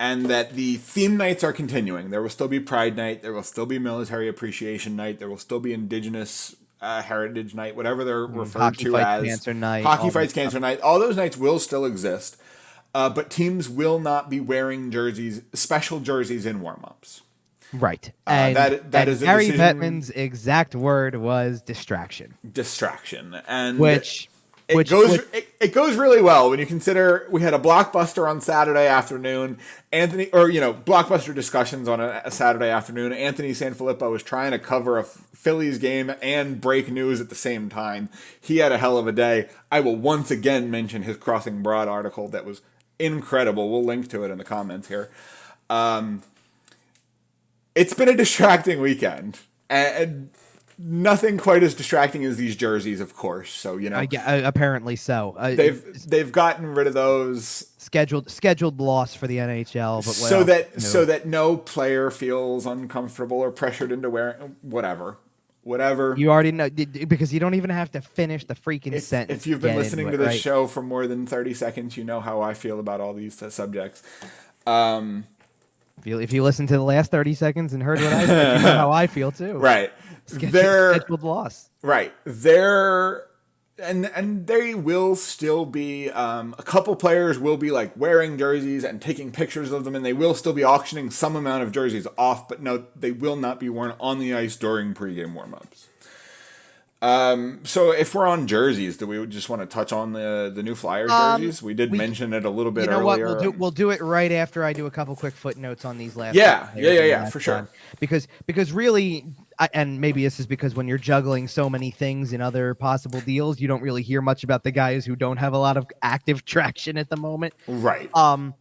And that the theme nights are continuing. There will still be Pride Night. There will still be Military Appreciation Night. There will still be Indigenous Heritage Night, whatever they're referred to as. Cancer Night. Hockey Fights Cancer Night. All those nights will still exist. But teams will not be wearing special jerseys in warm-ups. Right. And that is Harry Bettman's exact word was distraction. Distraction. And It goes really well when you consider we had a blockbuster on Saturday afternoon. Blockbuster discussions on a Saturday afternoon. Anthony Sanfilippo was trying to cover a Phillies game and break news at the same time. He had a hell of a day. I will once again mention his Crossing Broad article that was incredible. We'll link to it in the comments here. It's been a distracting weekend, and nothing quite as distracting as these jerseys, of course. So apparently so. They've gotten rid of those scheduled loss for the NHL, but so that no player feels uncomfortable or pressured into wearing whatever. You already know, because you don't even have to finish the freaking sentence. If you've been listening to this show for more than 30 seconds, you know how I feel about all these subjects. If you listen to the last 30 seconds and heard what I said, you know how I feel too. Right. Scheduled loss. Right. And they will still be a couple players will be like wearing jerseys and taking pictures of them, and they will still be auctioning some amount of jerseys off, but no, they will not be worn on the ice during pregame warm-ups. So if we're on jerseys, do we just want to touch on the new Flyers jerseys? We did mention it a little bit earlier. What? We'll do it right after I do a couple quick footnotes on these last. Yeah, for sure. Because really, and maybe this is because when you're juggling so many things and other possible deals, you don't really hear much about the guys who don't have a lot of active traction at the moment. Right. So I'm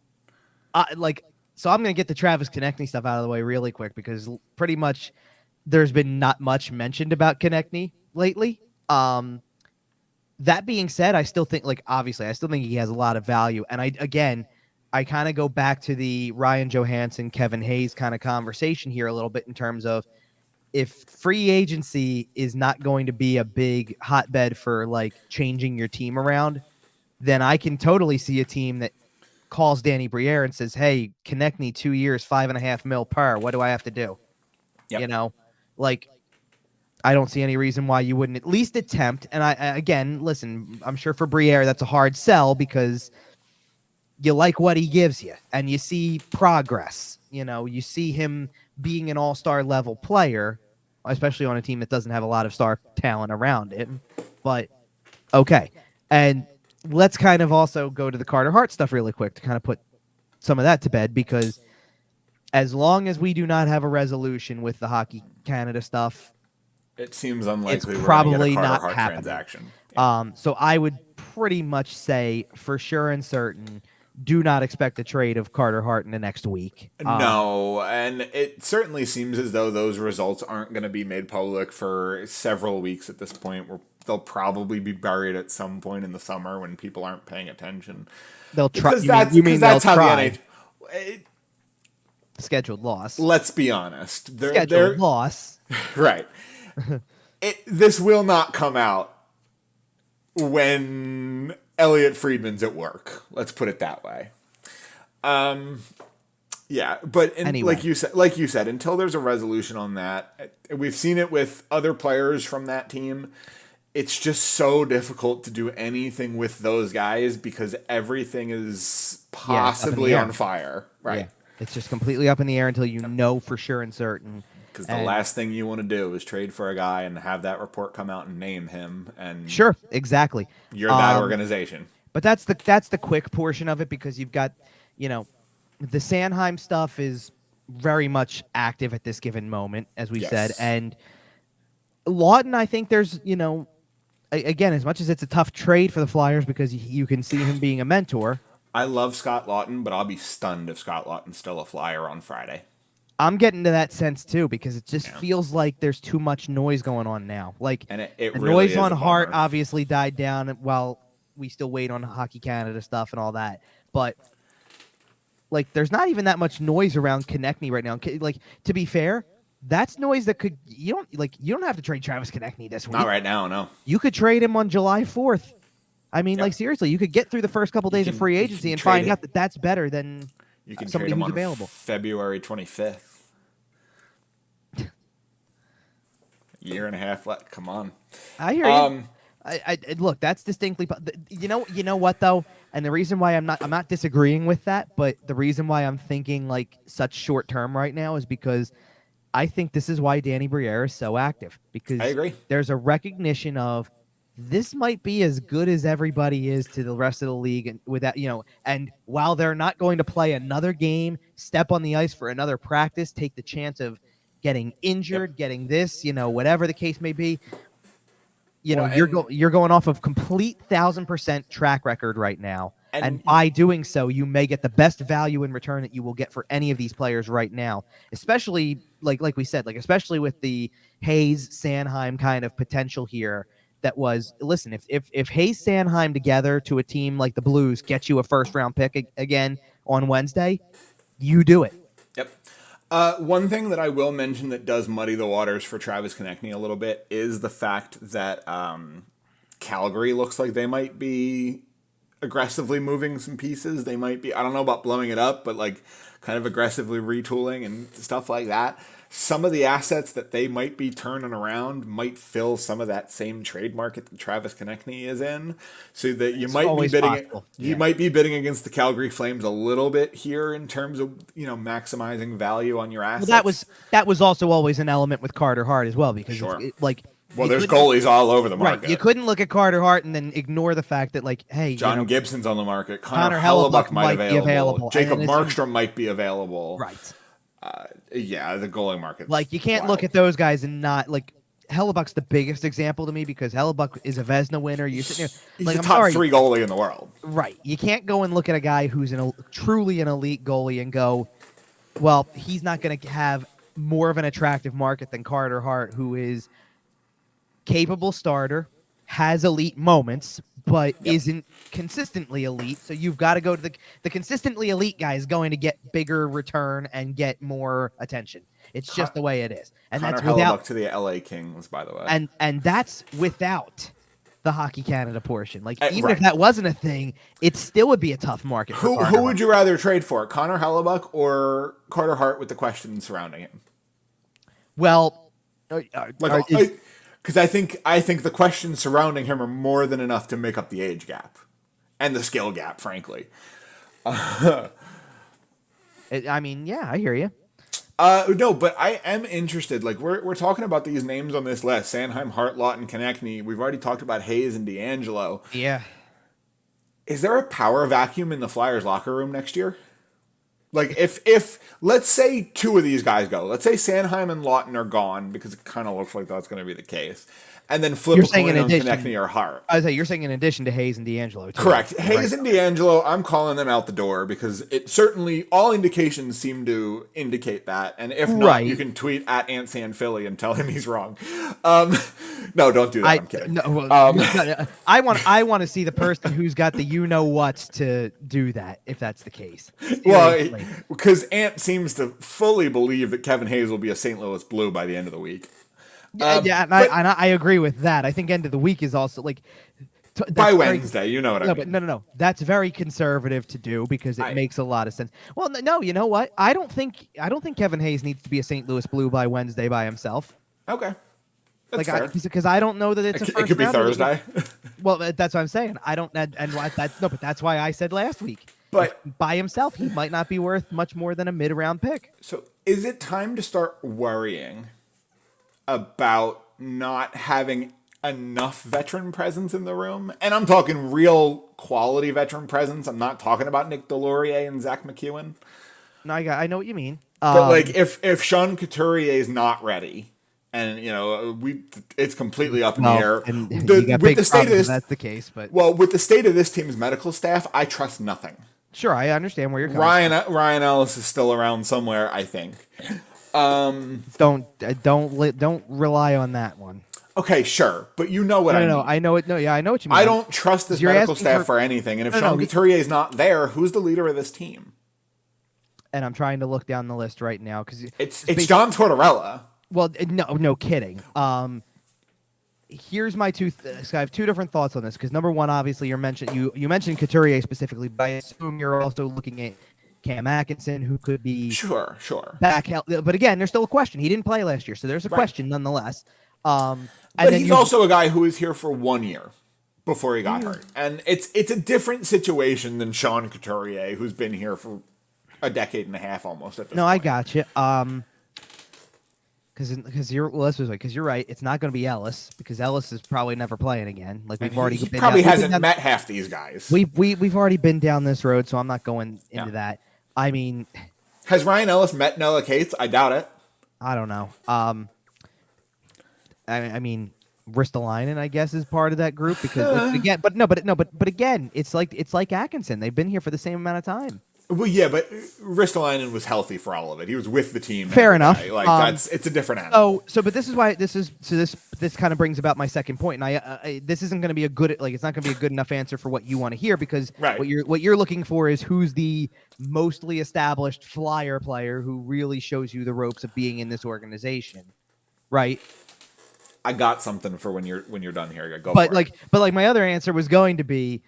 going to get the Travis Konecny stuff out of the way really quick, because pretty much there's been not much mentioned about Konecny lately. That being said, I still think he has a lot of value. And I kind of go back to the Ryan Johansson, Kevin Hayes kind of conversation here a little bit, in terms of, if free agency is not going to be a big hotbed for like changing your team around, then I can totally see a team that calls Danny Briere and says, "Hey, Konecny, 2 years, $5.5 million per. What do I have to do?" Yep. I don't see any reason why you wouldn't at least attempt. And listen, I'm sure for Briere that's a hard sell, because you like what he gives you and you see progress. You see him being an all-star level player, especially on a team that doesn't have a lot of star talent around it. But okay. And let's kind of also go to the Carter Hart stuff really quick to kind of put some of that to bed, because as long as we do not have a resolution with the Hockey Canada stuff, it seems unlikely it's probably we're gonna get a Carter not Hart happening. transaction. Yeah. So I would pretty much say for sure and certain, do not expect a trade of Carter Hart in the next week. No, and it certainly seems as though those results aren't going to be made public for several weeks at this point. They'll probably be buried at some point in the summer when people aren't paying attention. They'll try. That's how the NHL. Scheduled loss. Let's be honest. Scheduled loss. Right. This will not come out when Elliot Friedman's at work. Let's put it that way. Yeah, but anyway. like you said, until there's a resolution on that, we've seen it with other players from that team. It's just so difficult to do anything with those guys because everything is possibly on fire. Right. Yeah. It's just completely up in the air until you know for sure and certain. Because the last thing you want to do is trade for a guy and have that report come out and name him. And sure, exactly. You're that organization. But that's the quick portion of it, because you've got, the Sanheim stuff is very much active at this given moment, as we said. And Laughton, I think there's, again, as much as it's a tough trade for the Flyers because you can see him being a mentor. I love Scott Laughton, but I'll be stunned if Scott Laughton's still a Flyer on Friday. I'm getting to that sense too, because it just feels like there's too much noise going on now. Like, and it the really noise on Hart obviously died down while we still wait on Hockey Canada stuff and all that. But like, there's not even that much noise around Konecny right now. Like, to be fair, that's noise that you don't have to trade Travis Konecny this week. Not right now, no. You could trade him on July 4th. I mean, like, seriously, you could get through the first couple days of free agency and find out that that's better than somebody who's available. February 25th. Year and a half left. Come on. I hear you. I look, that's distinctly. You know what though, and the reason why I'm not disagreeing with that, but the reason why I'm thinking like such short term right now is because I think this is why Danny Briere is so active, because I agree. There's a recognition of this might be as good as everybody is to the rest of the league, and with that, and while they're not going to play another game, step on the ice for another practice, take the chance of getting injured, getting this, whatever the case may be, you're going off of complete 1,000% track record right now. And by doing so, you may get the best value in return that you will get for any of these players right now, especially like we said, especially with the Hayes Sanheim kind of potential here. That was, listen, if Hayes Sanheim together to a team like the Blues gets you a first round pick again on Wednesday, you do it. Yep. One thing that I will mention that does muddy the waters for Travis Konecny a little bit is the fact that Calgary looks like they might be aggressively moving some pieces. They might be, I don't know about blowing it up, but like kind of aggressively retooling and stuff like that. Some of the assets that they might be turning around might fill some of that same trade market that Travis Konecny is in, so that you might be bidding. You might be bidding against the Calgary Flames a little bit here in terms of maximizing value on your assets. Well, that was also always an element with Carter Hart as well, because there's goalies all over the market. Right, you couldn't look at Carter Hart and then ignore the fact that hey, John Gibson's on the market. Connor Hellebuyck might be available. Jacob Markstrom might be available. Right. The goalie market. You can't look at those guys and not Hellebuck's the biggest example to me, because Hellebuyck is a Vezina winner. He's a top 3 goalie in the world. Right. You can't go and look at a guy who's truly an elite goalie and go, well, he's not going to have more of an attractive market than Carter Hart, who is capable starter, has elite moments, but isn't consistently elite. So you've got to go to the consistently elite guy is going to get bigger return and get more attention. It's just the way it is. And Connor that's without Hellebuyck to the LA Kings, by the way. And that's without the Hockey Canada portion. Even if that wasn't a thing, it still would be a tough market. Who would you rather trade for, Connor Hellebuyck or Carter Hart, with the questions surrounding him? Well, because I think the questions surrounding him are more than enough to make up the age gap and the skill gap, frankly. I hear you. No, but I am interested. We're talking about these names on this list: Sanheim, Hart, Laughton, Konecny. We've already talked about Hayes and DeAngelo. Yeah. Is there a power vacuum in the Flyers locker room next year? If let's say 2 of these guys go, let's say Sanheim and Laughton are gone, because it kind of looks like that's going to be the case, and then flip a coin on Konecny or Hart. I was saying, you're saying in addition to Hayes and DeAngelo, too. Correct. Hayes and DeAngelo, I'm calling them out the door, because it certainly, all indications seem to indicate that. And if not, you can tweet at AntSanPhilly and tell him he's wrong. No, don't do that. I'm kidding. I want to see the person who's got the you-know-whats to do that, if that's the case. Well, because Ant seems to fully believe that Kevin Hayes will be a St. Louis Blue by the end of the week. I agree with that. I think end of the week is also by Wednesday. You know what I mean? But no. That's very conservative to do, because it makes a lot of sense. Well, no, you know what? I don't think Kevin Hayes needs to be a St. Louis Blue by Wednesday by himself. Okay, that's fair. Because I don't know that it's a first. It could be Thursday. Well, that's what I'm saying. I don't, but that's why I said last week. But by himself, he might not be worth much more than a mid-round pick. so is it time to start worrying about not having enough veteran presence in the room? And I'm talking real quality veteran presence. I'm not talking about Nick Delorier and Zach McEwen. No, I know what you mean. But like if Sean Couturier is not ready, and it's completely up in the air. And With the state of this, that's the case. But with the state of this team's medical staff, I trust nothing. Sure, I understand where you're coming from. Ryan Ellis is still around somewhere, I think. Don't rely on that one. Okay, sure, but you know what I mean. No, I know it. No, yeah, I know what you mean. I don't trust this medical staff for anything, and if Sean Couturier is not there, who's the leader of this team? And I'm trying to look down the list right now because it's John Tortorella. Well, no kidding. Here's my I have two different thoughts on this because number one, obviously, you mentioned Couturier specifically, but I assume you're also looking at Cam Atkinson, who could be sure back. But again, there's still a question. He didn't play last year, so there's a question nonetheless. But he's also a guy who was here for 1 year before he got hurt, and it's a different situation than Sean Couturier, who's been here for a decade and a half almost. At this point. I got you. Because you're right. It's not going to be Ellis because Ellis is probably never playing again. Like he probably hasn't met half these guys. We've already been down this road, so I'm not going into that. I mean, has Ryan Ellis met Noah Cates? I doubt it. I don't know. I mean, Ristolainen, I guess, is part of that group because again, but again, it's like Atkinson. They've been here for the same amount of time. Well, yeah, but Ristolainen was healthy for all of it. He was with the team. Fair enough. It's a different animal. But this is why this kind of brings about my second point, and I this isn't going to be it's not going to be a good enough answer for what you want to hear because what you're looking for is who's the mostly established Flyer player who really shows you the ropes of being in this organization, right? I got something for when you're done here. Go but for it. But my other answer was going to be,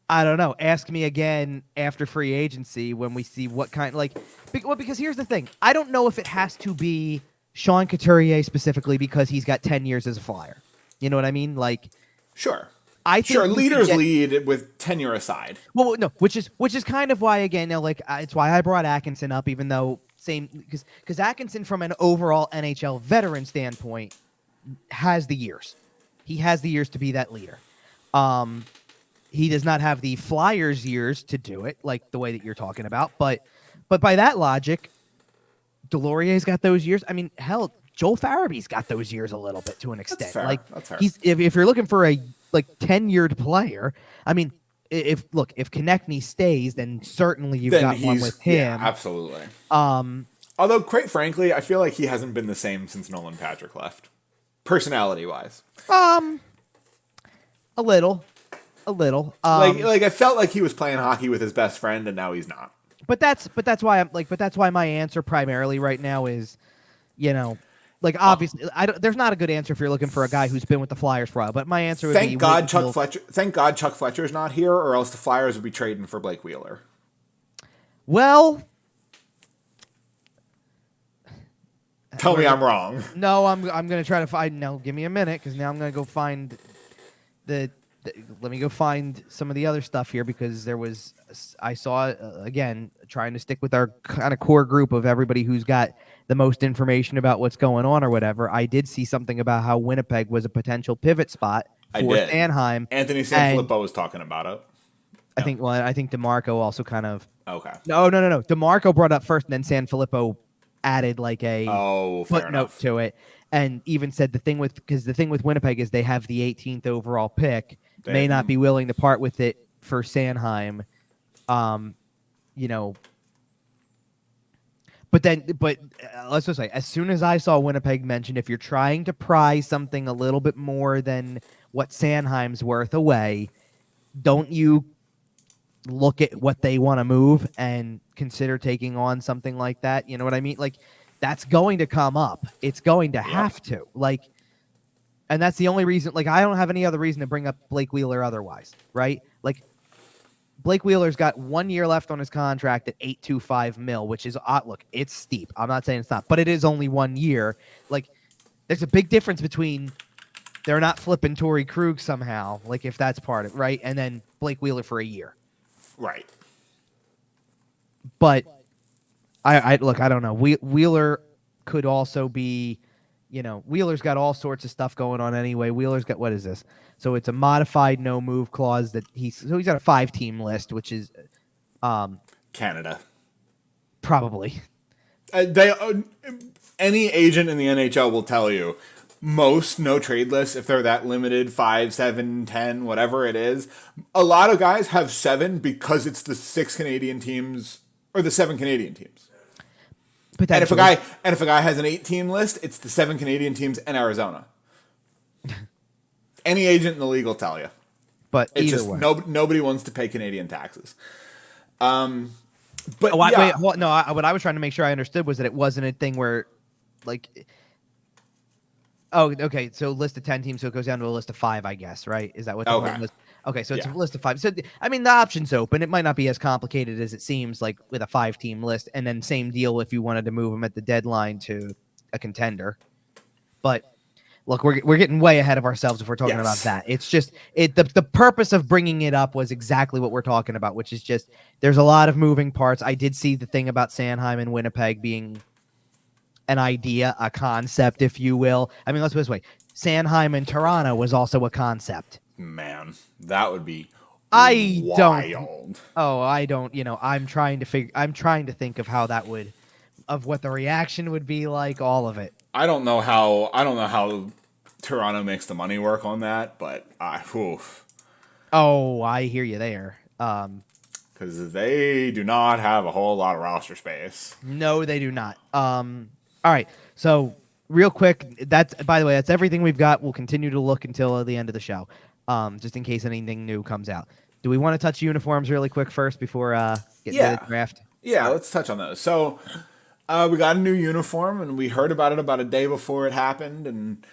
I don't know. Ask me again after free agency when we see what kind because here's the thing. I don't know if it has to be Sean Couturier specifically because he's got 10 years as a Flyer. You know what I mean? Sure. I think leaders lead with tenure aside. Well, no, which is kind of why again, it's why I brought Atkinson up, even though because Atkinson from an overall NHL veteran standpoint has the years. He has the years to be that leader. He does not have the Flyers years to do it, like the way that you're talking about. But by that logic, Delorier's got those years. I mean, hell, Joel Farabee's got those years a little bit to an extent. That's fair. He's if you're looking for a tenured player, I mean, if Konecny stays, then certainly you've got one with him. Yeah, absolutely. Although, quite frankly, I feel like he hasn't been the same since Nolan Patrick left. Personality-wise, a little. I felt like he was playing hockey with his best friend, and now he's not. But that's why my answer primarily right now is, obviously, there's not a good answer if you're looking for a guy who's been with the Flyers for a while. But my answer would be Thank God Chuck Fletcher's not here, or else the Flyers would be trading for Blake Wheeler. Well. Tell me I'm wrong. No, I'm going to try to find. Now, give me a minute, because now I'm going to go find let me go find some of the other stuff here, because I saw again trying to stick with our kind of core group of everybody who's got the most information about what's going on or whatever. I did see something about how Winnipeg was a potential pivot spot for Sanheim. Anthony Sanfilippo was talking about it. I think DeMarco also kind of. Okay. No. DeMarco brought up first, and then Sanfilippo added like a footnote to it, and even said the thing with Winnipeg is they have the 18th overall pick, may not be willing to part with it for Sanheim, But let's just say, as soon as I saw Winnipeg mentioned, if you're trying to prize something a little bit more than what Sanheim's worth away, don't you look at what they want to move and consider taking on something like that? You know what I mean? Like, that's going to come up. It's going to have to. And that's the only reason. I don't have any other reason to bring up Blake Wheeler otherwise, right? Blake Wheeler's got 1 year left on his contract at $8.25 million, which is look, it's steep. I'm not saying it's not, but it is only 1 year. There's a big difference between they're not flipping Torrey Krug somehow, if that's part of it, right? And then Blake Wheeler for a year. Right. but I look, I don't know. Wheeler could also be, Wheeler's got all sorts of stuff going on anyway. Wheeler's got, what is this? So it's a modified no move clause that he's got a 5-team list, which is Canada. probably. Any agent in the NHL will tell you most no trade lists, if they're that limited, 5, 7, 10, whatever it is, a lot of guys have 7 because it's the 6 Canadian teams or the 7 Canadian teams. And if a guy has an 8-team list, it's the 7 Canadian teams and Arizona. Any agent in the league will tell you. But it's either just way. Nobody wants to pay Canadian taxes. But wait, no. What I was trying to make sure I understood was that it wasn't a thing where, like, oh, okay. So list of 10 teams, so it goes down to a list of 5, I guess, right? Is that what the point was? Okay, so it's a list of 5. So I mean, the option's open. It might not be as complicated as it seems, like with a 5-team list, and then same deal if you wanted to move them at the deadline to a contender. But look, we're getting way ahead of ourselves if we're talking about that. It's just the purpose of bringing it up was exactly what we're talking about, which is just there's a lot of moving parts. I did see the thing about Sanheim and Winnipeg being an idea, a concept, if you will. I mean, let's put it this way: Sanheim and Toronto was also a concept. Man, that would be wild. I don't. I'm trying to think of how that would, of what the reaction would be like. All of it. I don't know how Toronto makes the money work on that, but Oh, I hear you there. Because they do not have a whole lot of roster space. No, they do not. All right. So real quick, by the way, that's everything we've got. We'll continue to look until the end of the show, just in case anything new comes out. Do we want to touch uniforms really quick first before getting to the draft? Yeah, let's touch on those. So we got a new uniform, and we heard about it about a day before it happened, and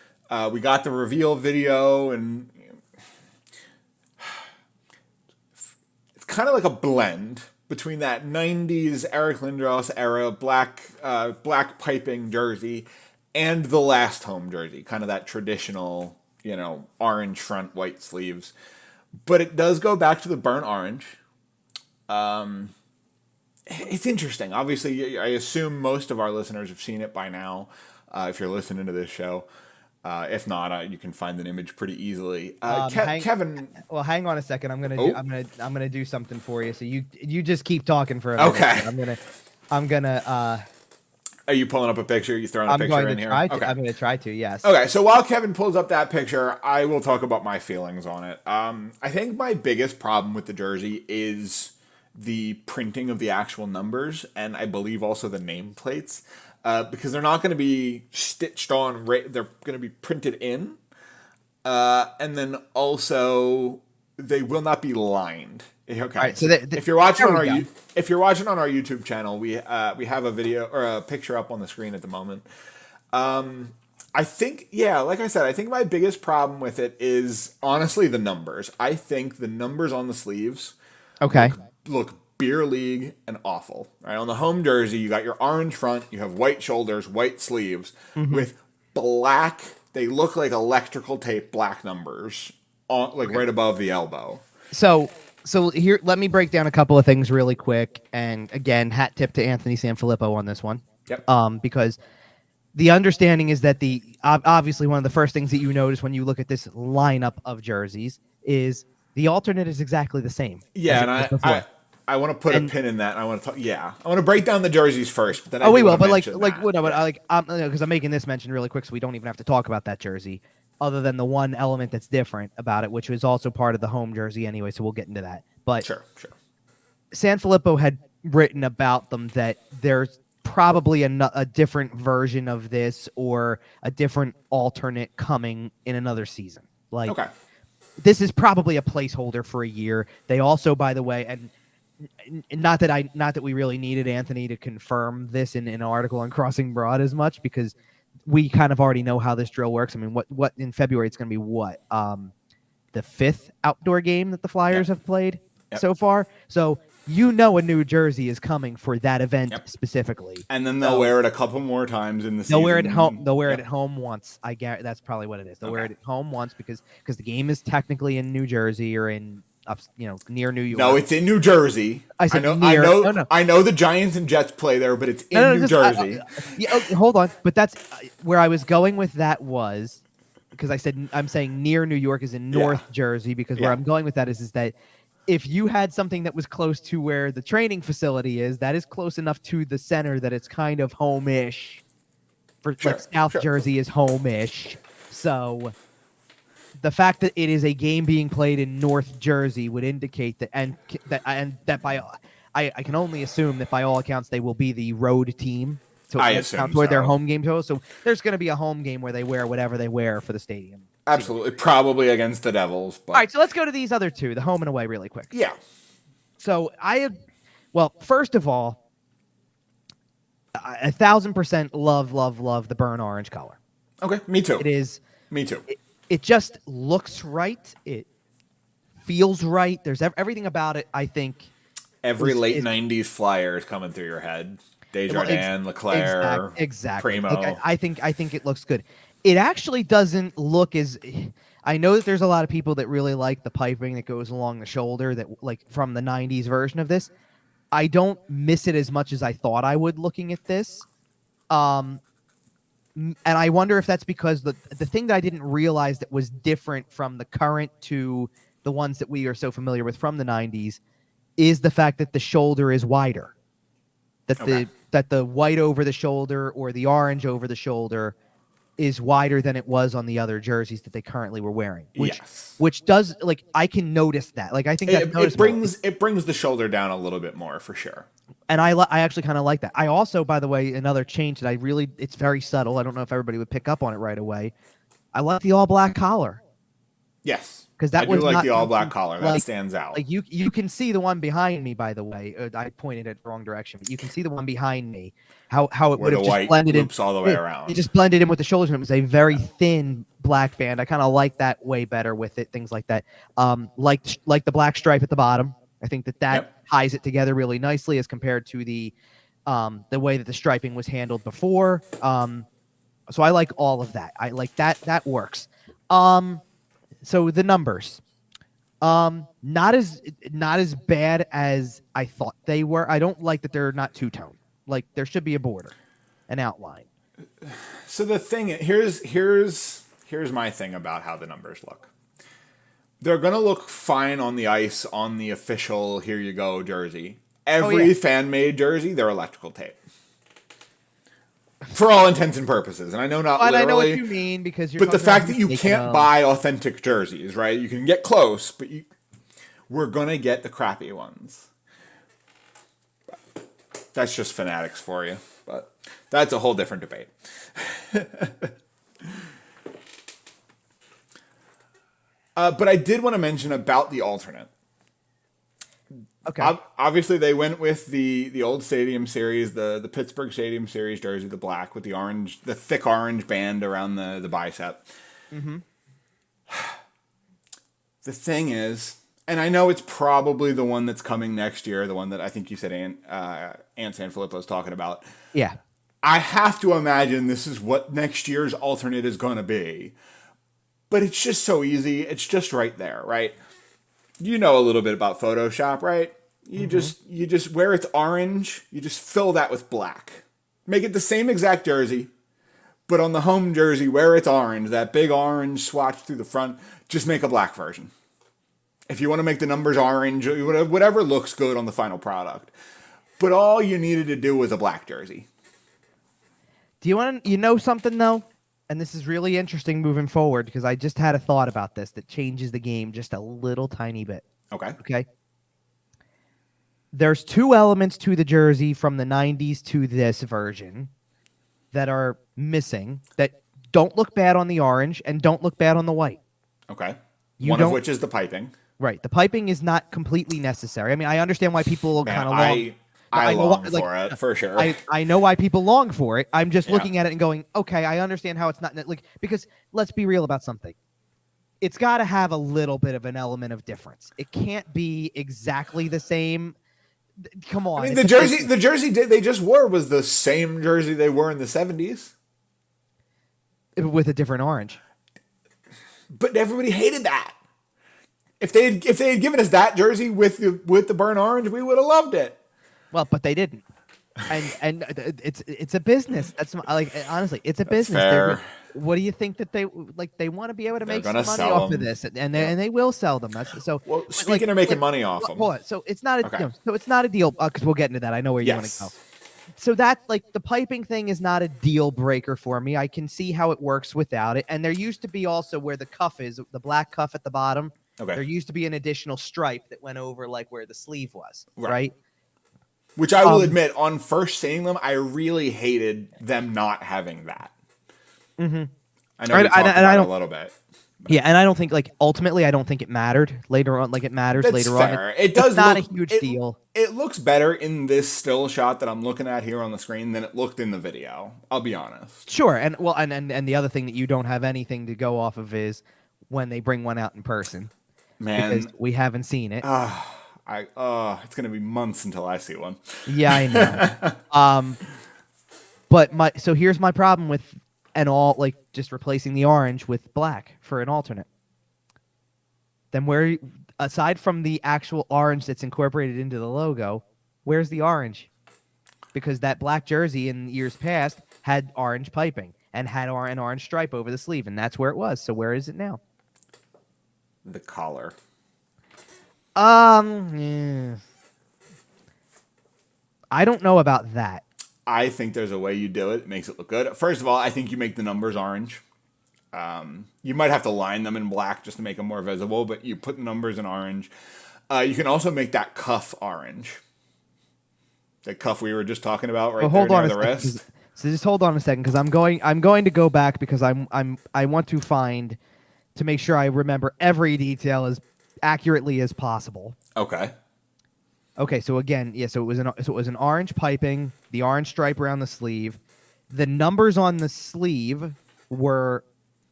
we got the reveal video, and it's kind of like a blend between that 90s Eric Lindros era black piping jersey and the last home jersey, kind of that traditional, orange front, white sleeves. But it does go back to the burnt orange. It's interesting. Obviously, I assume most of our listeners have seen it by now, if you're listening to this show. If not, you can find an image pretty easily. Kevin, well, hang on a second. I'm gonna do something for you. So you just keep talking for a minute. Okay. I'm gonna. Are you pulling up a picture? Are you throwing a picture in here? Okay. I'm gonna try to. Yes. Okay. So while Kevin pulls up that picture, I will talk about my feelings on it. I think my biggest problem with the jersey is the printing of the actual numbers, and I believe also the nameplates. Because they're not going to be stitched on, they're going to be printed in, and then also they will not be lined. Okay, right, so if you're watching on our YouTube channel, we have a video or a picture up on the screen at the moment. I think, like I said, I think my biggest problem with it is honestly the numbers. I think the numbers on the sleeves, look beer league and awful. Right, on the home jersey, you got your orange front, you have white shoulders, white sleeves with black. They look like electrical tape black numbers on, right above the elbow. So here, let me break down a couple of things really quick. And again, hat tip to Anthony Sanfilippo on this one. Yep. Because the understanding is that obviously one of the first things that you notice when you look at this lineup of jerseys is the alternate is exactly the same. Yeah, and I want to put a pin in that. And I want to talk. Yeah, I want to break down the jerseys first. But then we will. But because I'm making this mention really quick, so we don't even have to talk about that jersey, other than the one element that's different about it, which was also part of the home jersey anyway. So we'll get into that. But sure. Sanfilippo had written about them that there's probably a different version of this or a different alternate coming in another season. This is probably a placeholder for a year. They also, by the way, and not that we really needed Anthony to confirm this in an article on Crossing Broad as much, because we kind of already know how this drill works. I mean, what in February it's going to be the 5th outdoor game that the Flyers have played so far. So a New Jersey is coming for that event specifically, and then they'll wear it a couple more times in the season. They'll wear it at home. They'll wear it at home once. I guarantee that's probably what it is. They'll wear it at home once because the game is technically in New Jersey or in up, near New York. No, it's in New Jersey. I said know, near. No. I know the Giants and Jets play there, but it's in New Jersey. Hold on. But that's where I was going with that was because I'm saying near New York is in North Jersey because where I'm going with that is that if you had something that was close to where the training facility is, that is close enough to the center that it's kind of home-ish. South Jersey is home-ish. So the fact that it is a game being played in North Jersey would indicate that, I can only assume that by all accounts they will be the road team. So I assume toward their home game total. So there's going to be a home game where they wear whatever they wear for the stadium. Absolutely, probably against the Devils. But... All right, so let's go to these other two, the home and away, really quick. Yeah. So first of all, 1,000% love the burnt orange color. Okay, me too. It is. Me too. It just looks right. It feels right. There's everything about it, I think. Every late 90s flyer is coming through your head. Desjardins, Leclerc, exactly. Primo. I think it looks good. It actually doesn't look as. I know that there's a lot of people that really like the piping that goes along the shoulder that from the 90s version of this. I don't miss it as much as I thought I would looking at this. And I wonder if that's because the thing that I didn't realize that was different from the current to the ones that we are so familiar with from the 90s is the fact that the shoulder is wider. That the white over the shoulder or the orange over the shoulder is wider than it was on the other jerseys that they currently were wearing. Which does I can notice that. I think it brings the shoulder down a little bit more for sure. And I actually kind of like that. I also, by the way, another change that it's very subtle. I don't know if everybody would pick up on it right away. I like the all black collar. Yes. Because that I do like the all black collar. That stands out. You can see the one behind me, by the way. I pointed it the wrong direction, but you can see the one behind me. How it would have just blended in all the way around. It just blended in with the shoulders, and it was a very thin black band. I kind of like that way better with it. Things like that. Like the black stripe at the bottom. I think that ties it together really nicely as compared to the way that the striping was handled before. So I like all of that. I like that. That works. So the numbers, not as bad as I thought they were. I don't like that they're not two-tone. There should be a border, an outline. So the thing here's my thing about how the numbers look. They're gonna look fine on the ice on the official here you go jersey. Every fan-made jersey, they're electrical tape. For all intents and purposes, and I know not literally. I know what you mean because but the fact that you can't buy authentic jerseys, right? You can get close, but we're gonna get the crappy ones. That's just fanatics for you, but that's a whole different debate. But I did want to mention about the alternate. Okay. Obviously, they went with the old Stadium Series, the Pittsburgh Stadium Series jersey, the black with the thick orange band around the bicep. Mm-hmm. The thing is, and I know it's probably the one that's coming next year, the one that I think you said Ant Sanfilippo is talking about. Yeah. I have to imagine this is what next year's alternate is going to be. But it's just so easy. It's just right there, right? You know a little bit about Photoshop, right? You just where it's orange, you just fill that with black. Make it the same exact jersey, but on the home jersey where it's orange, that big orange swatch through the front, just make a black version. If you want to make the numbers orange, whatever looks good on the final product. But all you needed to do was a black jersey. Do you know something though? And this is really interesting moving forward because I just had a thought about this that changes the game just a little tiny bit. Okay. There's two elements to the jersey from the 90s to this version that are missing that don't look bad on the orange and don't look bad on the white. Okay. One of which is the piping. Right. The piping is not completely necessary. I mean, I understand why people kind of long. I long for it, for sure. I know why people long for it. I'm just looking at it and going, okay, I understand how it's not because let's be real about something. It's got to have a little bit of an element of difference. It can't be exactly the same. Come on. I mean, the jersey they just wore was the same jersey they wore in the 70s. With a different orange. But everybody hated that. If they had given us that jersey with the burnt orange, we would have loved it. Well, but they didn't. And it's a business. That's like honestly, it's a business. Fair. What do you think that they like? They want to be able to make some money off of this, and they will sell them. That's so. Well, speaking of making money off them, hold on. So it's not a deal because we'll get into that. I know where you want to go. So that like the piping thing is not a deal breaker for me. I can see how it works without it. And there used to be also where the cuff is, the black cuff at the bottom. Okay. There used to be an additional stripe that went over like where the sleeve was, right? Which I will admit, on first seeing them, I really hated them not having that. Mm-hmm. I know we talked about it a little bit. Yeah, and I don't think ultimately I don't think it mattered later on. Like it matters later on. It does. It's not a huge deal. It looks better in this still shot that I'm looking at here on the screen than it looked in the video. I'll be honest. Sure, and the other thing that you don't have anything to go off of is when they bring one out in person. Man, because we haven't seen it. It's gonna be months until I see one. Yeah, I know. But here's my problem with just replacing the orange with black for an alternate. Then where, aside from the actual orange that's incorporated into the logo, where's the orange? Because that black jersey in years past had orange piping and had an orange stripe over the sleeve, and that's where it was. So where is it now? The collar. Yeah. I don't know about that. I think there's a way you do it. It makes it look good. First of all, I think you make the numbers orange. You might have to line them in black just to make them more visible, but you put the numbers in orange. You can also make that cuff orange. The cuff we were just talking about right there near the wrist. So just hold on a second, because I'm going to go back because I want to make sure I remember every detail as accurately as possible. Okay. Okay, so again, so it was an orange piping, the orange stripe around the sleeve. The numbers on the sleeve were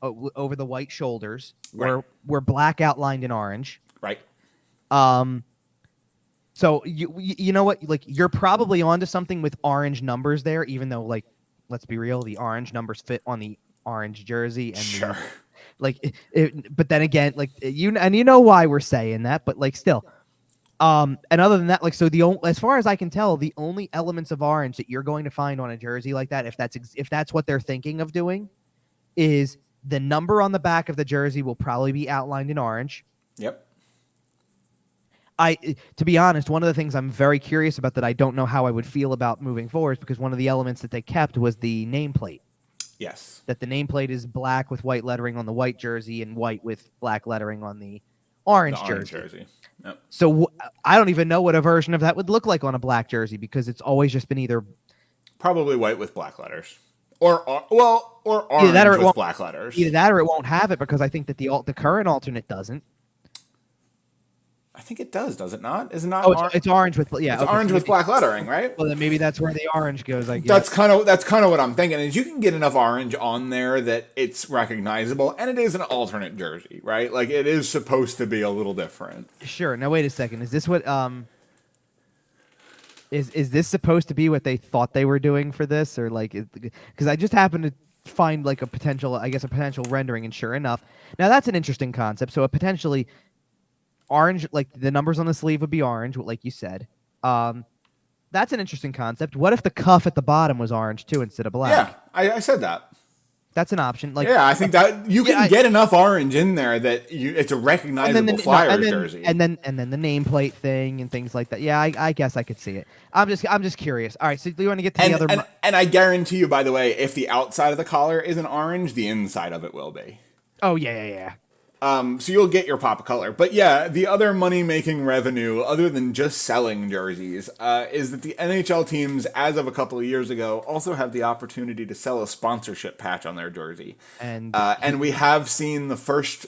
over the white shoulders, were black outlined in orange. Right. So you know what? Like you're probably onto something with orange numbers there, even though let's be real, the orange numbers fit on the orange jersey and sure. But then again, you know why we're saying that, but still. And other than that, as far as I can tell, the only elements of orange that you're going to find on a jersey like that, if that's what they're thinking of doing, is the number on the back of the jersey will probably be outlined in orange. Yep. To be honest, one of the things I'm very curious about that I don't know how I would feel about moving forward is because one of the elements that they kept was the nameplate. Yes. That the nameplate is black with white lettering on the white jersey and white with black lettering on the orange jersey. Yep. So I don't even know what a version of that would look like on a black jersey because it's always just been either probably white with black letters, or orange with black letters. Either that or it won't have it because I think that the current alternate doesn't. I think it does it not? Is it not? Oh, it's orange with orange with black lettering, right? Well, then maybe that's where the orange goes. I guess that's kind of what I'm thinking. Is you can get enough orange on there that it's recognizable, and it is an alternate jersey, right? Like it is supposed to be a little different. Sure. Now wait a second. Is this what is this supposed to be what they thought they were doing for this, or because I just happened to find a potential rendering, and sure enough, now that's an interesting concept. So a potentially orange, the numbers on the sleeve would be orange, like you said. That's an interesting concept. What if the cuff at the bottom was orange too instead of black? Yeah, I said that. That's an option. I think that you can get enough orange in there that it's a recognizable Flyers jersey. And then the nameplate thing and things like that. Yeah, I guess I could see it. I'm just curious. All right, so do you want to get to the other? And I guarantee you, by the way, if the outside of the collar isn't orange, the inside of it will be. Oh yeah. So you'll get your pop of color. But yeah, the other money-making revenue, other than just selling jerseys, is that the NHL teams, as of a couple of years ago, also have the opportunity to sell a sponsorship patch on their jersey. And we have seen the first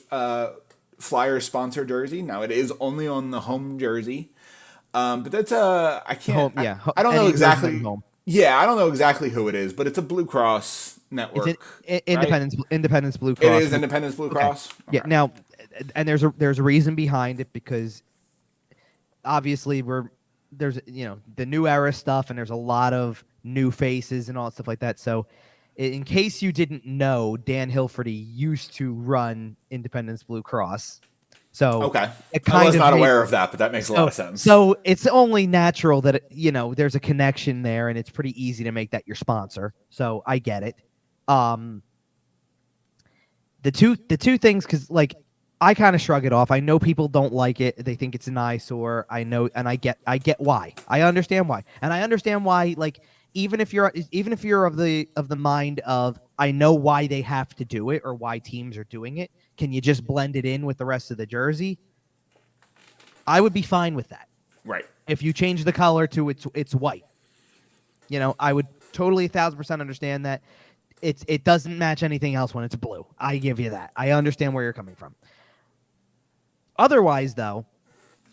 Flyers sponsor jersey. Now, it is only on the home jersey. But that's I can't... I don't know exactly... Yeah, I don't know exactly who it is, but it's a Blue Cross network. It's Independence Blue Cross. It is Independence Blue Cross? Okay. Yeah, now, and there's a reason behind it because obviously there's the new era stuff and there's a lot of new faces and all that stuff like that. So in case you didn't know, Dan Hilferty used to run Independence Blue Cross. So Okay. it I kind was of not made- aware of that, but that makes a lot of sense. So it's only natural that there's a connection there, and it's pretty easy to make that your sponsor. So I get it. The two things, because like I kind of shrug it off. I know people don't like it; they think it's an eyesore. I know, and I get why. I understand why, and I understand why. Like even if you're of the mind of I know why they have to do it or why teams are doing it. Can you just blend it in with the rest of the jersey? I would be fine with that. Right. If you change the color to it's white, I would totally 1,000% understand that. It doesn't match anything else when it's blue. I give you that. I understand where you're coming from. Otherwise, though,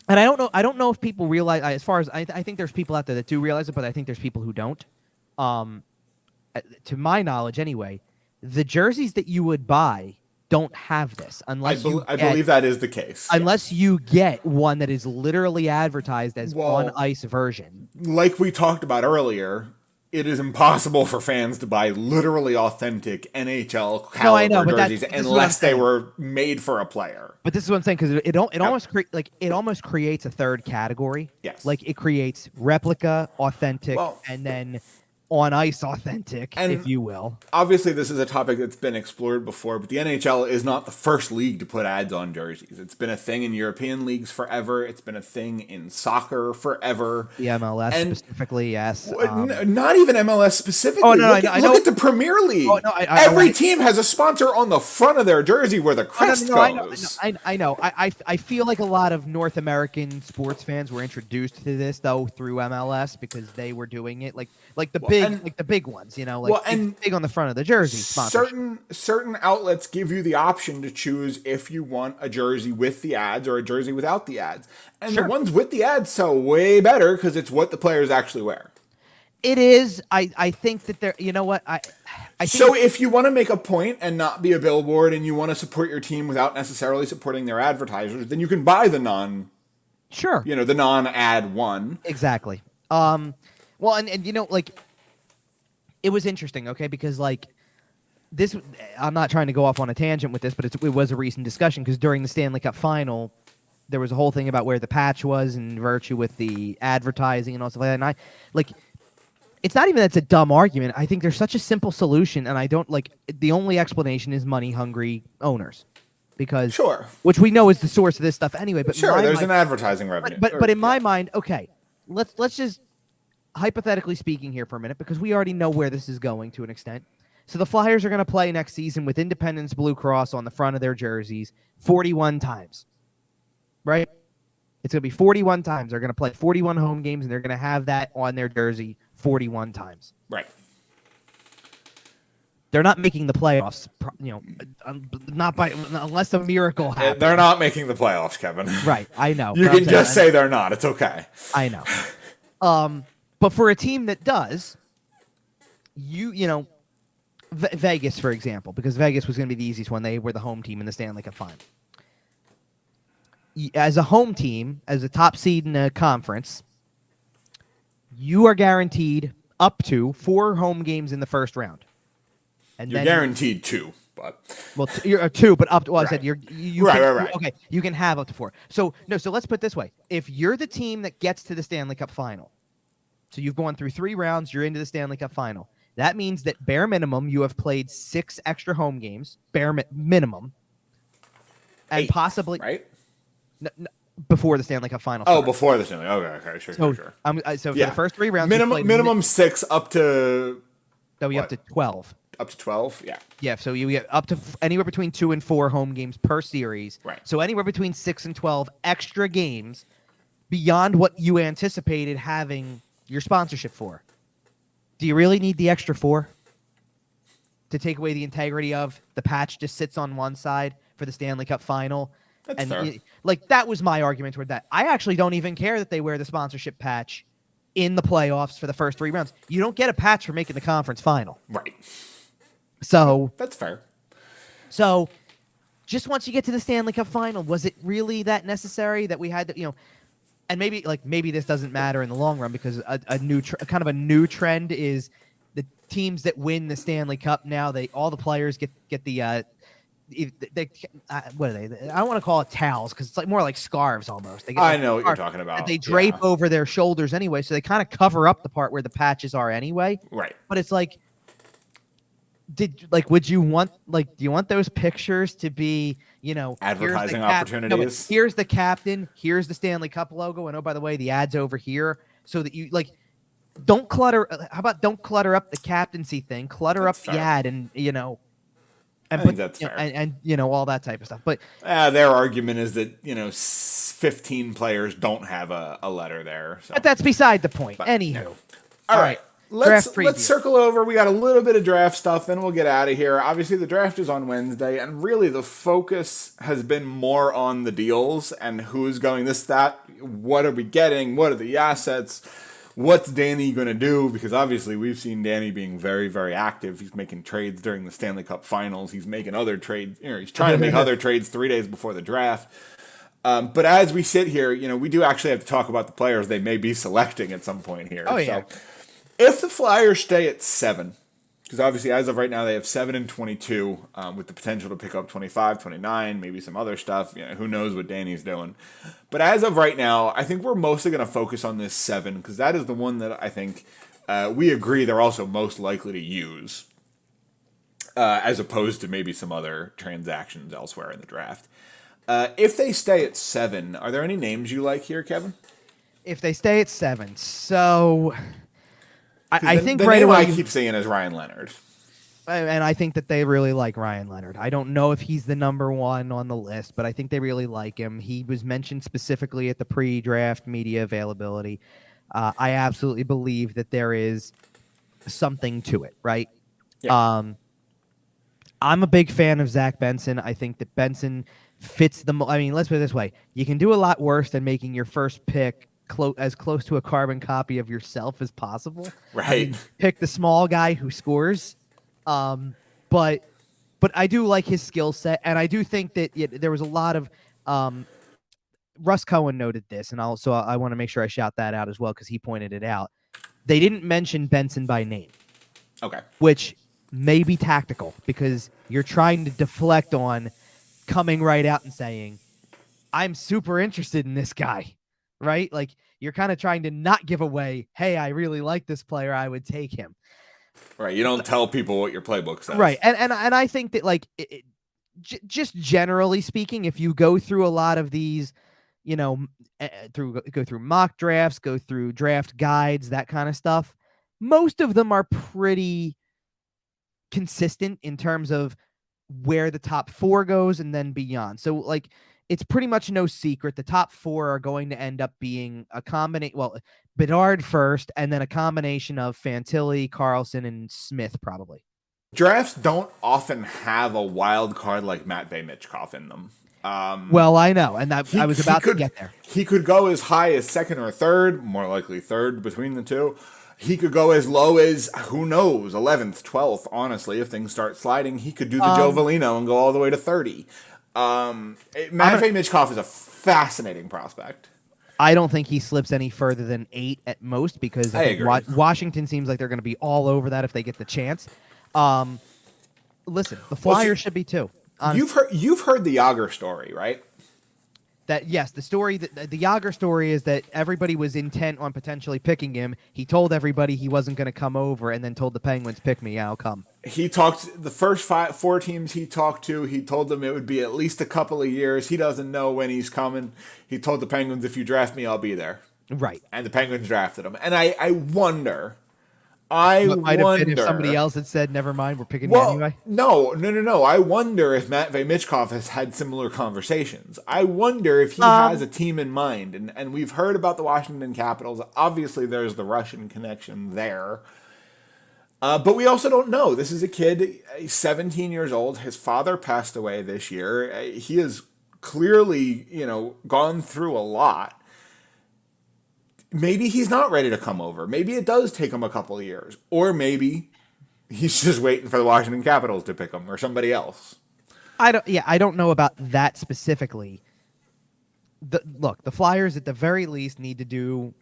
and I don't know if people realize. As far as I think there's people out there that do realize it, but I think there's people who don't. To my knowledge, anyway, the jerseys that you would buy don't have this unless I believe that is the case. Unless you get one that is literally advertised as on ice version. Like we talked about earlier, it is impossible for fans to buy literally authentic NHL caliber jerseys unless they were made for a player. But this is what I'm saying, because it almost creates a third category. Yes. Like it creates replica, authentic, and then on ice authentic, if you will. Obviously, this is a topic that's been explored before, but the NHL is not the first league to put ads on jerseys. It's been a thing in European leagues forever. It's been a thing in soccer forever. The MLS specifically, yes. Not even MLS specifically. Oh, no, look at the Premier League. Oh, no, every team has a sponsor on the front of their jersey where the crest goes. I know. I feel like a lot of North American sports fans were introduced to this, though, through MLS because they were doing it. Like the big ones, big on the front of the jersey. Certain outlets give you the option to choose if you want a jersey with the ads or a jersey without the ads, and the ones with the ads sell way better because it's what the players actually wear. It is. I think that there. You know what? I think so if you want to make a point and not be a billboard, and you want to support your team without necessarily supporting their advertisers, then you can buy the the non-ad one. Exactly. Well, and it was interesting, okay, because this, I'm not trying to go off on a tangent with this, but it was a recent discussion because during the Stanley Cup final, there was a whole thing about where the patch was in virtue with the advertising and all stuff like that. And it's not even that it's a dumb argument. I think there's such a simple solution, and I don't the only explanation is money-hungry owners. Because which we know is the source of this stuff anyway. But there's an advertising revenue. But in my mind, okay, let's just hypothetically speaking here for a minute, because we already know where this is going to an extent. So the Flyers are going to play next season with Independence Blue Cross on the front of their jerseys 41 times, right? It's going to be 41 times. They're going to play 41 home games, and they're going to have that on their jersey 41 times. Right. They're not making the playoffs, unless a miracle happens. They're not making the playoffs, Kevin. Right, I know. You can just say they're not. It's okay. I know. But for a team that does, Vegas, for example, because Vegas was going to be the easiest one. They were the home team in the Stanley Cup final. As a home team, as a top seed in a conference, you are guaranteed up to 4 home games in the first round. And you're guaranteed 2, but you're 2, but up to. Well, I said right. Okay, you can have up to 4. So let's put it this way: if you're the team that gets to the Stanley Cup final, so you've gone through 3 rounds, you're into the Stanley Cup final. That means that bare minimum you have played 6 extra home games, bare minimum, and 8, possibly right before the Stanley Cup final. Oh, before the Stanley. Okay, sure. So for the first 3 rounds, minimum 6 up to. No, you up to 12. Up to 12, yeah. Yeah, so you get up to anywhere between 2 and 4 home games per series. Right. So anywhere between 6 and 12 extra games beyond what you anticipated having your sponsorship for. Do you really need the extra 4 to take away the integrity of the patch just sits on one side for the Stanley Cup final? That's fair. That was my argument toward that. I actually don't even care that they wear the sponsorship patch in the playoffs for the first 3 rounds. You don't get a patch for making the conference final. Right. So that's fair. So just once you get to the Stanley Cup final, was it really that necessary that we had to, and maybe this doesn't matter in the long run because a new trend is the teams that win the Stanley Cup now all the players get the what are they? I don't want to call it towels because it's like more like scarves almost. They get I like know what you're talking about. that they drape Yeah. over their shoulders anyway, so they kind of cover up the part where the patches are anyway. Right. But it's like, would you want do you want those pictures to be, Advertising opportunities? Here's the captain, here's the Stanley Cup logo, and oh, by the way, the ad's over here, so that you don't clutter. How about don't clutter up the captaincy thing? Clutter That's up fair. the ad, and I think that's fair. And all that type of stuff. But their argument is that 15 players don't have a letter there. So. But that's beside the point. Anywho, yeah. All right. Let's circle over. We got a little bit of draft stuff, then we'll get out of here. Obviously, the draft is on Wednesday, and really the focus has been more on the deals and who's going this, that, what are we getting, what are the assets, what's Danny going to do, because obviously we've seen Danny being very, very active. He's making trades during the Stanley Cup Finals. He's making other trades. He's trying to make other trades 3 days before the draft. But as we sit here, we do actually have to talk about the players they may be selecting at some point here. Oh, yeah. So, if the Flyers stay at 7, because obviously as of right now they have 7 and 22 with the potential to pick up 25, 29, maybe some other stuff. Who knows what Danny's doing. But as of right now, I think we're mostly going to focus on this 7 because that is the one that I think we agree they're also most likely to use as opposed to maybe some other transactions elsewhere in the draft. If they stay at 7, are there any names you like here, Kevin? If they stay at 7, so... I think the right name away I keep saying is Ryan Leonard. And I think that they really like Ryan Leonard. I don't know if he's the number 1 on the list, but I think they really like him. He was mentioned specifically at the pre-draft media availability. I absolutely believe that there is something to it, right? Yeah. I'm a big fan of Zach Benson. I think that Benson fits let's put it this way. You can do a lot worse than making your first pick as close to a carbon copy of yourself as possible. Right. Pick the small guy who scores. But I do like his skill set, and I do think that there was a lot of Russ Cohen noted this, and also I want to make sure I shout that out as well because he pointed it out. They didn't mention Benson by name. Okay. Which may be tactical because you're trying to deflect on coming right out and saying, I'm super interested in this guy. Right? Like you're kind of trying to not give away, hey, I really like this player, I would take him. Right. You don't tell people what your playbook says. Right. And I think that just generally speaking, if you go through a lot of these, go through mock drafts, go through draft guides, that kind of stuff, most of them are pretty consistent in terms of where the top 4 goes and then beyond. So it's pretty much no secret. The top 4 are going to end up being a combination. Well, Bedard first, and then a combination of Fantilli, Carlson, and Smith, probably. Drafts don't often have a wild card like Matvei Michkov in them. Well, I know, and I was about to get there. He could go as high as 2nd or 3rd, more likely 3rd between the two. He could go as low as, who knows, 11th, 12th, honestly, if things start sliding. He could do the Joe Velino and go all the way to 30. Matvei Michkov is a fascinating prospect. I don't think he slips any further than 8 at most because I think Washington seems like they're going to be all over that if they get the chance. Listen, the Flyers should be too. Honestly. You've heard the Yager story, right? That yes, the story, the Yager story is that everybody was intent on potentially picking him. He told everybody he wasn't going to come over, and then told the Penguins, "Pick me, I'll come." He talked the first 4 teams he talked to. He told them it would be at least a couple of years. He doesn't know when he's coming. He told the Penguins, "If you draft me, I'll be there." Right. And the Penguins drafted him. And I wonder. What might have been if somebody else had said, "Never mind, we're picking you anyway." No. I wonder if Matvei Michkov has had similar conversations. I wonder if he has a team in mind. And we've heard about the Washington Capitals. Obviously, there's the Russian connection there. But we also don't know. This is a kid, 17 years old. His father passed away this year. He has clearly, gone through a lot. Maybe he's not ready to come over. Maybe it does take him a couple of years. Or maybe he's just waiting for the Washington Capitals to pick him or somebody else. I don't know about that specifically. Look, the Flyers at the very least need to do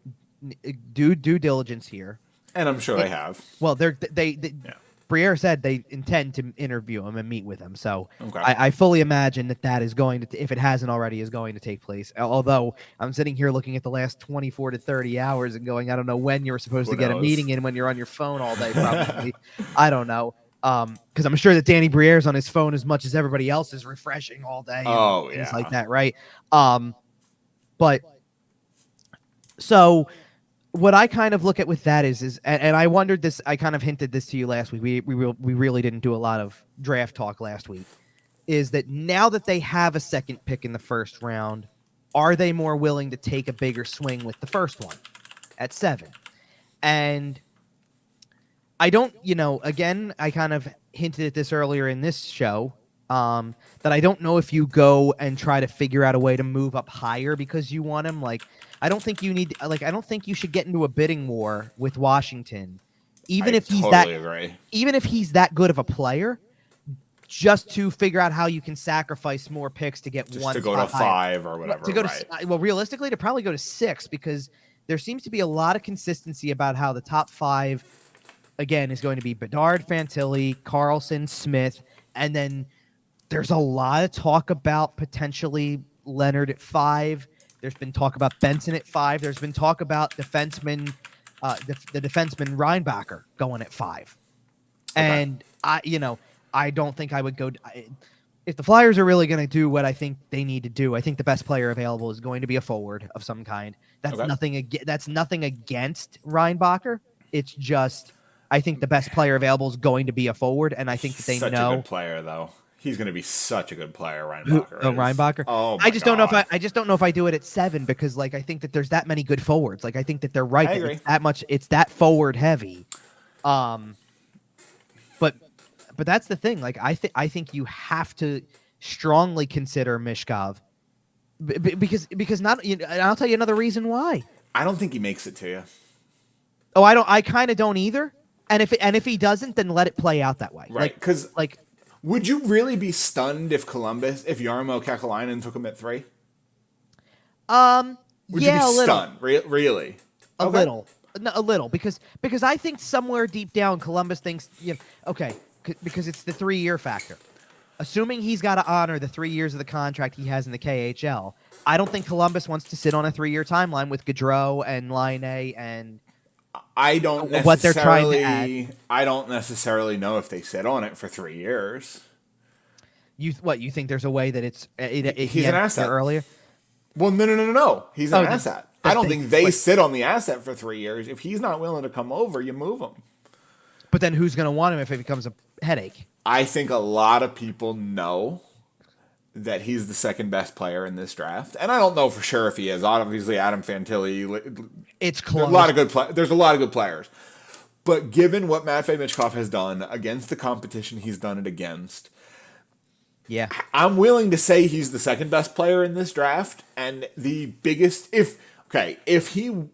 due diligence here. And I'm sure they have. Well, Briere said they intend to interview him and meet with him. So Okay. I fully imagine that is going to, if it hasn't already, is going to take place. Although I'm sitting here looking at the last 24 to 30 hours and going, I don't know when you're supposed to get a meeting in when you're on your phone all day, probably. I don't know. Because I'm sure that Danny Briere's on his phone as much as everybody else is refreshing all day and things like that, right? But so what I kind of look at with that is and I wondered this, I kind of hinted this to you last week. We really didn't do a lot of draft talk last week. Is that now that they have a second pick in the first round, are they more willing to take a bigger swing with the first one at 7? And I don't, again, I kind of hinted at this earlier in this show, that I don't know if you go and try to figure out a way to move up higher because you want him. Like, I don't think you need, I don't think you should get into a bidding war with Washington, even if he's that good of a player, just to figure out how you can sacrifice more picks to get to go to 5 or whatever. To go to, realistically, to probably go to 6, because there seems to be a lot of consistency about how the top 5, again, is going to be Bedard, Fantilli, Carlson, Smith, and then there's a lot of talk about potentially Leonard at 5. There's been talk about Benson at 5. There's been talk about defenseman, the defenseman Reinbacher going at 5. Okay. And I don't think I would go. If the Flyers are really going to do what I think they need to do, I think the best player available is going to be a forward of some kind. That's nothing. That's nothing against Reinbacher. It's just I think the best player available is going to be a forward, and I think that they know. Such a good player, though. He's going to be such a good player, Reinbacher. Reinbacher. Oh, I just don't know if I do it at 7 because I think that there's that many good forwards. I think that they're right. I agree. It's that forward heavy. But that's the thing. I think you have to strongly consider Mishkov because not. And I'll tell you another reason why. I don't think he makes it to you. Oh, I don't. I kind of don't either. And if he doesn't, then let it play out that way. Right? Because would you really be stunned if Jarmo Kekalainen took him at 3? Would you be stunned? Really? A little. No, a little, because I think somewhere deep down Columbus thinks, because it's the 3-year factor. Assuming he's got to honor the 3 years of the contract he has in the KHL, I don't think Columbus wants to sit on a 3-year timeline with Gaudreau and Laine and what they're trying to add. I don't necessarily know if they sit on it for 3 years. You think there's a way that he's an asset earlier? Well, no. He's an asset. I don't think they sit on the asset for 3 years. If he's not willing to come over, you move him. But then who's going to want him if it becomes a headache? I think a lot of people know that he's the second best player in this draft, and I don't know for sure if he is. Obviously, Adam Fantilli. It's close. There's a lot of good players, but given what Matvei Michkov has done against the competition he's done it against, yeah, I'm willing to say he's the second best player in this draft, and the biggest. If he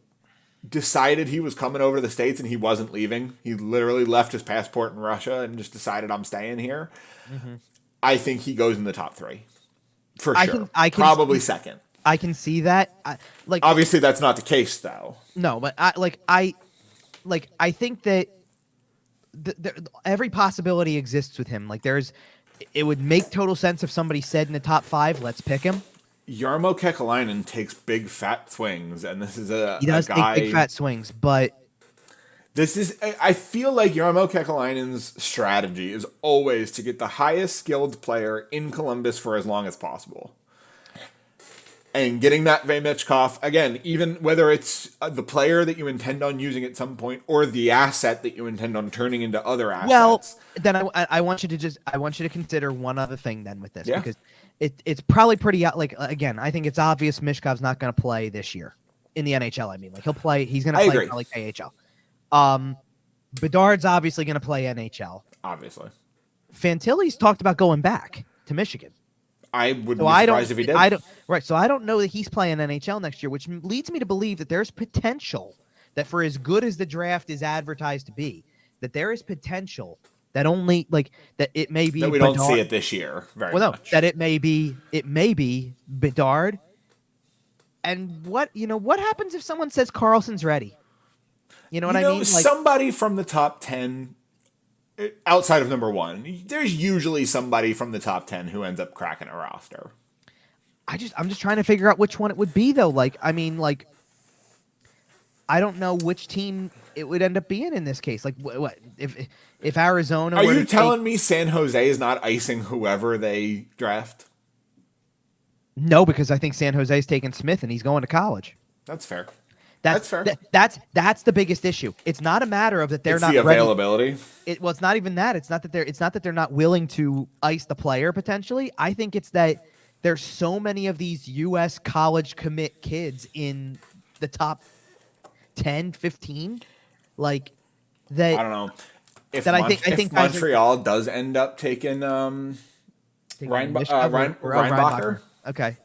decided he was coming over to the States and he wasn't leaving, he literally left his passport in Russia and just decided I'm staying here. Mm-hmm. I think he goes in the top 3 for sure. Probably second. I can see that. Obviously, that's not the case, though. No, but I think that every possibility exists with him. It would make total sense if somebody said in the top 5, let's pick him. Jarmo Kekalainen takes big fat swings, and this is he does take big fat swings, but I feel like Jarmo Kekalainen's strategy is always to get the highest skilled player in Columbus for as long as possible. And getting Matvei Michkov, again, even whether it's the player that you intend on using at some point or the asset that you intend on turning into other assets. Well, then I want you to consider one other thing then with this, because it's probably pretty again, I think it's obvious Mishkov's not going to play this year in the NHL. I mean, he'll play. He's going to play probably KHL. Bedard's obviously going to play NHL. Obviously, Fantilli's talked about going back to Michigan. I wouldn't be surprised if he did. So I don't know that he's playing NHL next year, which leads me to believe that there's potential that for as good as the draft is advertised to be, that there is potential that only that it may be that we don't see it this year very much. That it may be Bedard. And what happens if someone says Carlson's ready? You know what I mean? Somebody from the top 10. outside of number 1, there's usually somebody from the top 10 who ends up cracking a roster. I'm just trying to figure out which one it would be though. Like, I mean, like, I don't know which team it would end up being in this case. Like, what if Arizona? Are you telling me San Jose is not icing whoever they draft? No, because I think San Jose's taking Smith and he's going to college. That's fair. That's fair. That's the biggest issue. It's not a matter of that they're it's not the availability. Ready. Well, it's not even that. It's not that they're not willing to ice the player potentially. I think it's that there's so many of these U.S. college commit kids in the top 10, 15, like that. I don't know. If if Montreal does end up taking Reinbacher. Okay.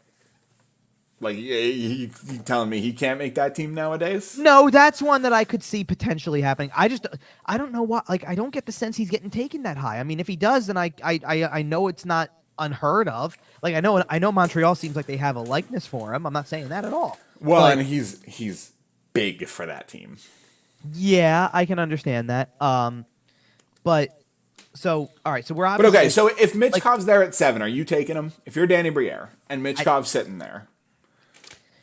Like, you telling me he can't make that team nowadays? No, that's one that I could see potentially happening. I don't know why. Like, I don't get the sense he's getting taken that high. I mean, if he does, then I know it's not unheard of. Like, I know Montreal seems like they have a likeness for him. I'm not saying that at all. Well, and he's big for that team. Yeah, I can understand that. But so all right, so we're obviously. But okay, so if Michkov's there at 7, are you taking him? If you're Danny Briere and Michkov's sitting there,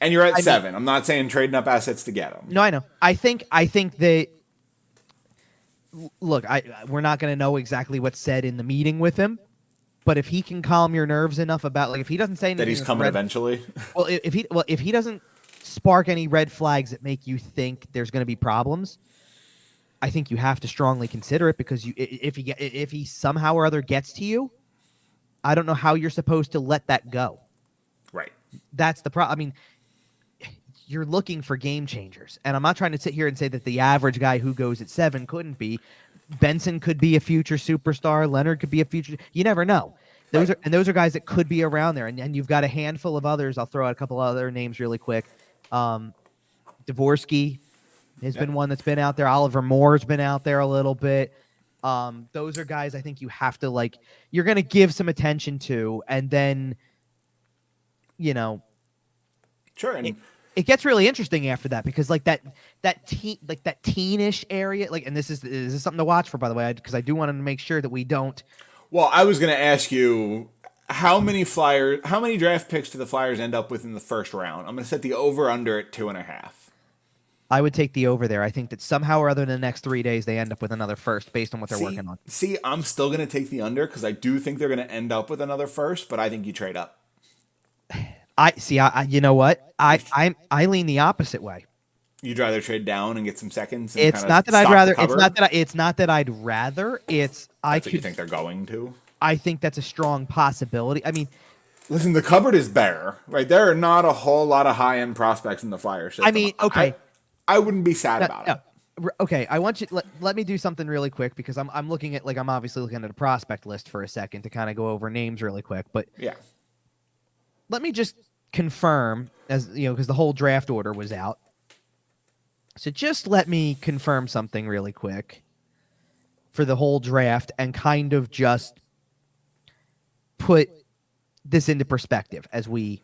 and you're at 7, I'm not saying trading up assets to get him. No, I know. I think that. Look, we're not going to know exactly what's said in the meeting with him, but if he can calm your nerves enough about, like, if he doesn't say anything that he's coming eventually. Well, if he doesn't spark any red flags that make you think there's going to be problems, I think you have to strongly consider it, because if he somehow or other gets to you, I don't know how you're supposed to let that go. Right. That's the problem. I mean, you're looking for game changers, and I'm not trying to sit here and say that the average guy who goes at 7 couldn't be. Benson could be a future superstar. Leonard could be a future. You never know. Those are guys that could be around there, and you've got a handful of others. I'll throw out a couple other names really quick. Dvorsky has been one that's been out there. Oliver Moore's been out there a little bit. Those are guys I think you have to, like, you're going to give some attention to, and then, sure. And it gets really interesting after that, because like that teenish area, like, and this is something to watch for, by the way, because I do want to make sure that we don't. Well, I was going to ask you, how many draft picks do the Flyers end up with in the first round? I'm going to set the over/under at 2.5. I would take the over there. I think that somehow or other in the next 3 days they end up with another first based on what they're working on. See, I'm still going to take the under, because I do think they're going to end up with another first, but I think you trade up. You know what? I lean the opposite way. You'd rather trade down and get some seconds? And it's not that I'd rather. It's not that I'd rather. That's what you think they're going to? I think that's a strong possibility. I mean, listen, the cupboard is bare, right? There are not a whole lot of high-end prospects in the Flyers system. I mean, okay. I wouldn't be sad about it. Okay, I want you. Let me do something really quick, because I'm looking at, like, I'm obviously looking at a prospect list for a second to kind of go over names really quick. But yeah, let me just confirm, as because the whole draft order was out. So just let me confirm something really quick for the whole draft, and kind of just put this into perspective as we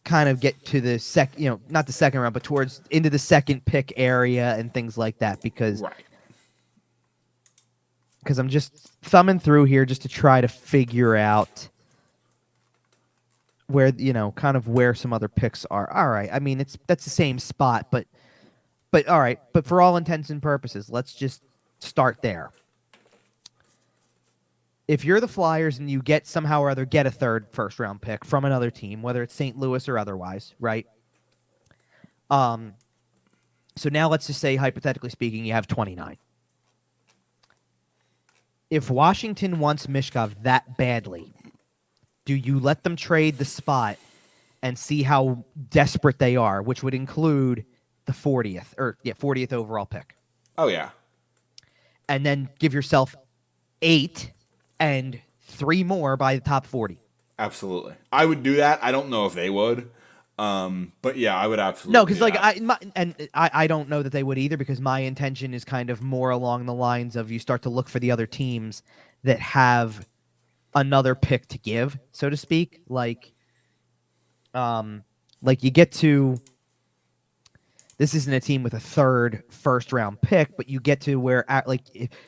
kind of get to the not the second round, but towards into the second pick area and things like that, because I'm just thumbing through here just to try to figure out where, kind of where some other picks are. All right. I mean, that's the same spot, but all right. But for all intents and purposes, let's just start there. If you're the Flyers and you somehow or other get a third first round pick from another team, whether it's St. Louis or otherwise, right? So now let's just say, hypothetically speaking, you have 29. If Washington wants Michkov that badly, do you let them trade the spot and see how desperate they are, which would include the 40th overall pick? Oh, yeah. And then give yourself 8 and 3 more by the top 40. Absolutely. I would do that. I don't know if they would. But yeah, I would absolutely. No, because I don't know that they would either, because my intention is kind of more along the lines of you start to look for the other teams that have another pick to give, so to speak. Like you get to this isn't a team with a third first-round pick, but you get to where, like,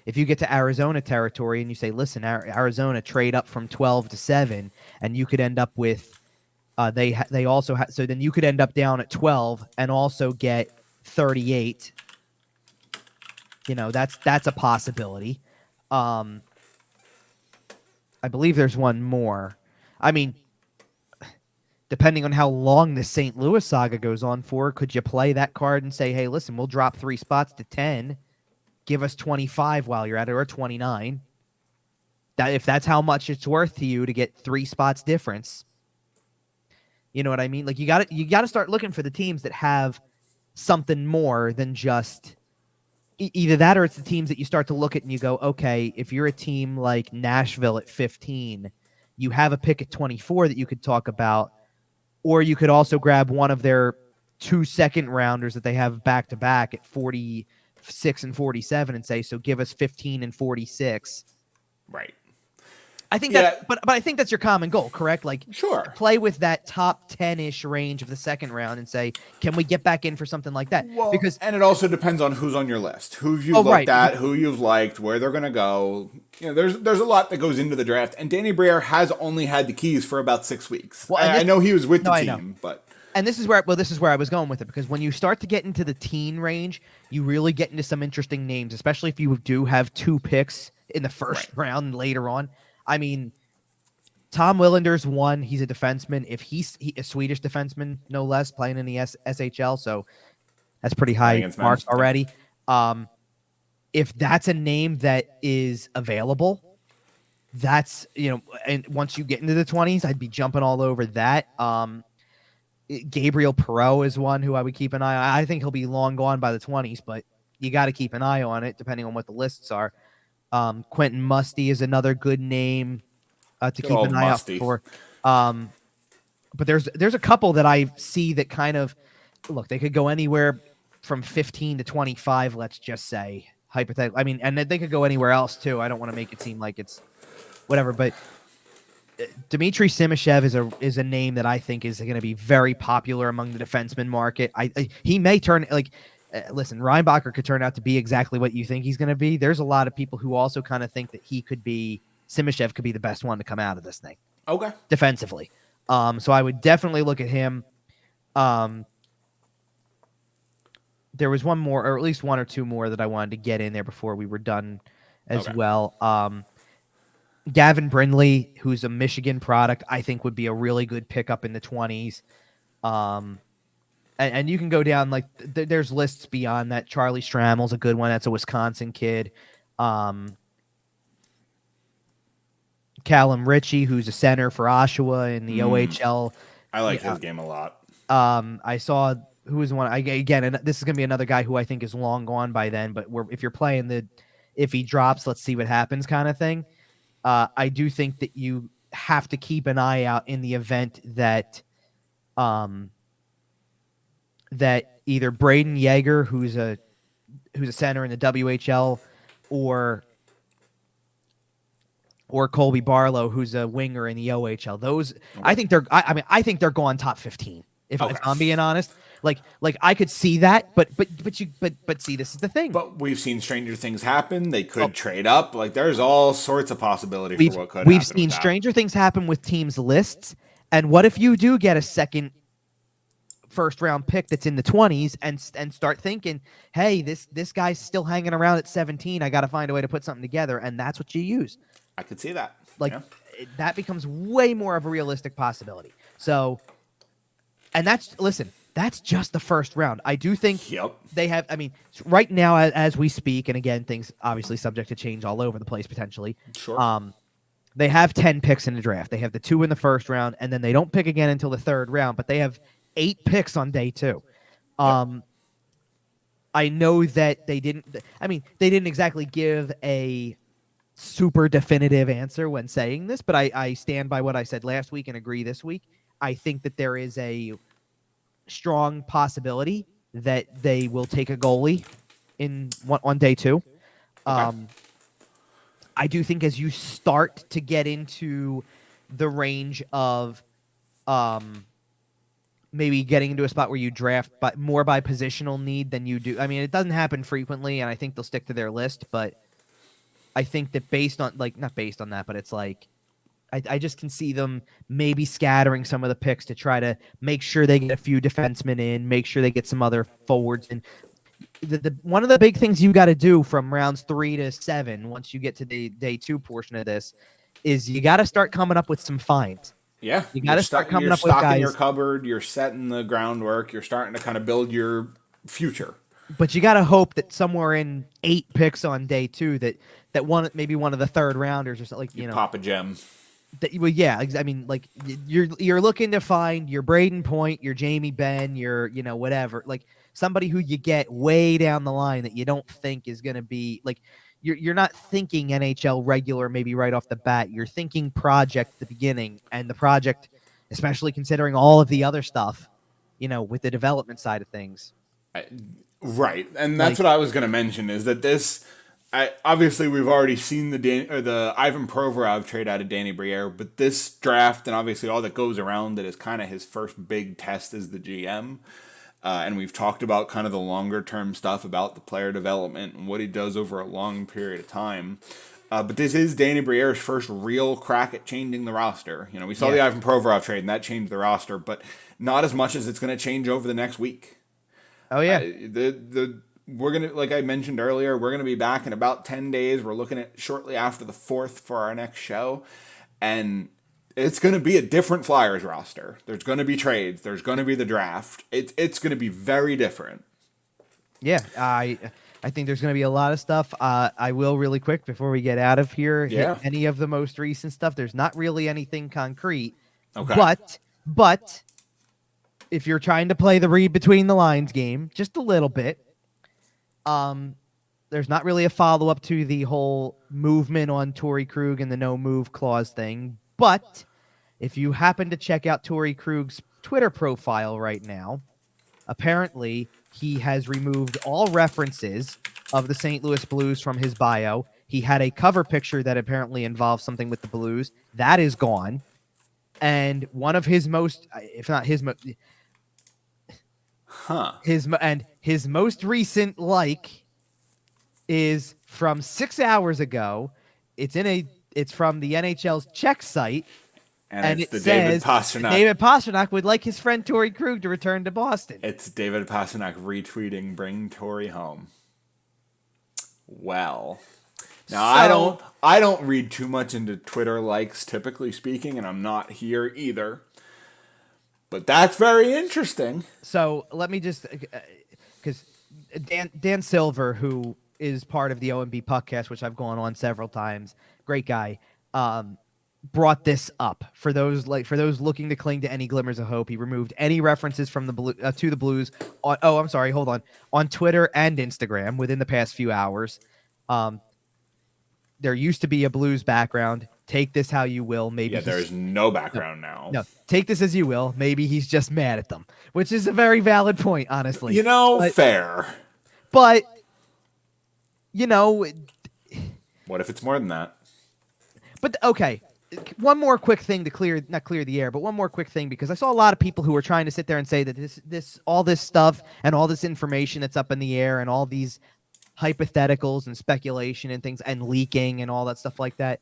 if you get to Arizona territory and you say, listen, Arizona trade up from 12 to 7, and you could end up with they also so then you could end up down at 12 and also get 38. That's a possibility. I believe there's one more. I mean, depending on how long the St. Louis saga goes on for, could you play that card and say, hey, listen, we'll drop 3 spots to 10, give us 25 while you're at it, or 29. If that's how much it's worth to you to get 3 spots difference. You know what I mean? Like, you got to start looking for the teams that have something more than just either that, or it's the teams that you start to look at and you go, okay, if you're a team like Nashville at 15, you have a pick at 24 that you could talk about, or you could also grab one of their 2 second rounders that they have back to back at 46 and 47 and say, so give us 15 and 46. Right. I think that, but I think that's your common goal, correct? Like, sure, play with that top 10-ish range of the second round and say, can we get back in for something like that? Well, and it also depends on who's on your list, who you've looked at, who you've liked, where they're going to go. There's a lot that goes into the draft, and Danny Briere has only had the keys for about 6 weeks. Well, I know he was with the team, but. And this is where I was going with it, because when you start to get into the teen range, you really get into some interesting names, especially if you do have 2 picks in the first round later on. I mean, Tom Willender's one. He's a defenseman. If he's a Swedish defenseman, no less, playing in the SHL, so that's pretty high marks already. If that's a name that is available, that's, and once you get into the 20s, I'd be jumping all over that. Gabriel Perreault is one who I would keep an eye on. I think he'll be long gone by the 20s, but you got to keep an eye on it depending on what the lists are. Quentin Musty is another good name to keep an eye out for. But there's a couple that I see that kind of look. They could go anywhere from 15 to 25. Let's just say hypothetically. I mean, and they could go anywhere else too. I don't want to make it seem like it's whatever. But Dmitry Simashev is a name that I think is going to be very popular among the defenseman market. He may turn like. Listen, Reinbacher could turn out to be exactly what you think he's going to be. There's a lot of people who also kind of think that Simashev could be the best one to come out of this thing. Okay. Defensively. So I would definitely look at him. There was one more, or at least 1 or 2 more that I wanted to get in there before we were done as well. Gavin Brindley, who's a Michigan product, I think would be a really good pickup in the 20s. And you can go down, like, there's lists beyond that. Charlie Strammel's a good one. That's a Wisconsin kid. Callum Ritchie, who's a center for Oshawa in the OHL. I like his game a lot. I saw who was one. Again, and this is going to be another guy who I think is long gone by then. But if you're playing if he drops, let's see what happens kind of thing. I do think that you have to keep an eye out in the event that that either Braden Yeager, who's a center in the WHL, or Colby Barlow, who's a winger in the OHL. Those I think they're going top 15. If I'm being honest, like I could see that, but see, this is the thing. But we've seen stranger things happen. They could trade up. Like, there's all sorts of possibility for what could happen. We've seen stranger things happen with teams' lists. And what if you do get a second first round pick that's in the 20s and start thinking, hey, this guy's still hanging around at 17. I got to find a way to put something together, and that's what you use. I could see that. That becomes way more of a realistic possibility. So, and that's just the first round. I do think they have. I mean, right now as we speak, and again, things obviously subject to change all over the place potentially. Sure. They have 10 picks in the draft. They have the 2 in the first round, and then they don't pick again until the third round. But they have 8 picks on day 2. I know that they didn't exactly give a super definitive answer when saying this, but I stand by what I said last week and agree this week. I think that there is a strong possibility that they will take a goalie on day 2. I do think as you start to get into the range of maybe getting into a spot where you draft but more by positional need than you do. I mean, it doesn't happen frequently, and I think they'll stick to their list, but I think that based on not based on that, but it's like I just can see them maybe scattering some of the picks to try to make sure they get a few defensemen in, make sure they get some other forwards in. One of the big things you got to do from rounds 3 to 7, once you get to the day 2 portion of this, is you got to start coming up with some finds. Yeah, you got to start coming up with guys. You're stocking your cupboard. You're setting the groundwork. You're starting to kind of build your future. But you got to hope that somewhere in 8 picks on day 2 that maybe one of the third rounders or something, you pop a gem. Well, yeah, I mean, like you're looking to find your Braden Point, your Jamie Benn, your whatever, like somebody who you get way down the line that you don't think is going to be like you're not thinking NHL regular maybe right off the bat. You're thinking project at the beginning, and the project, especially considering all of the other stuff, with the development side of things. Right, and that's what I was going to mention is that this. Obviously, we've already seen the Ivan Provorov trade out of Danny Briere, but this draft and obviously all that goes around it is kind of his first big test as the GM. And we've talked about kind of the longer term stuff about the player development and what he does over a long period of time. But this is Danny Briere's first real crack at changing the roster. We saw the Ivan Provorov trade and that changed the roster, but not as much as it's going to change over the next week. Oh yeah, we're going to, like I mentioned earlier, we're going to be back in about 10 days. We're looking at shortly after the 4th for our next show. And it's going to be a different Flyers roster. There's going to be trades. There's going to be the draft. It's going to be very different. Yeah, I think there's going to be a lot of stuff. I will really quick before we get out of here hit any of the most recent stuff. There's not really anything concrete. Okay. But if you're trying to play the read between the lines game, just a little bit, there's not really a follow-up to the whole movement on Torrey Krug and the no-move clause thing, but if you happen to check out Torrey Krug's Twitter profile right now, apparently he has removed all references of the St. Louis Blues from his bio. He had a cover picture that apparently involved something with the Blues. That is gone. And one of his most, if not his most... His most recent is from 6 hours ago. It's from the NHL's Czech site, and it says David Pastrnak. David Pastrnak would like his friend Torrey Krug to return to Boston. It's David Pastrnak retweeting "Bring Torrey home." Well, now I don't read too much into Twitter likes, typically speaking, and I'm not here either. But that's very interesting. So let me just, because Dan Silver, who is part of the OMB Puckcast, which I've gone on several times, great guy, brought this up for those looking to cling to any glimmers of hope. He removed any references from the to the Blues. On Twitter and Instagram within the past few hours. There used to be a Blues background. Take this how you will. Maybe there's no background now. No, take this as you will. Maybe he's just mad at them, which is a very valid point, honestly. Fair. But, what if it's more than that? But, okay, one more quick thing to not clear the air, but one more quick thing, because I saw a lot of people who were trying to sit there and say that all this stuff and all this information that's up in the air and all these hypotheticals and speculation and things and leaking and all that stuff like that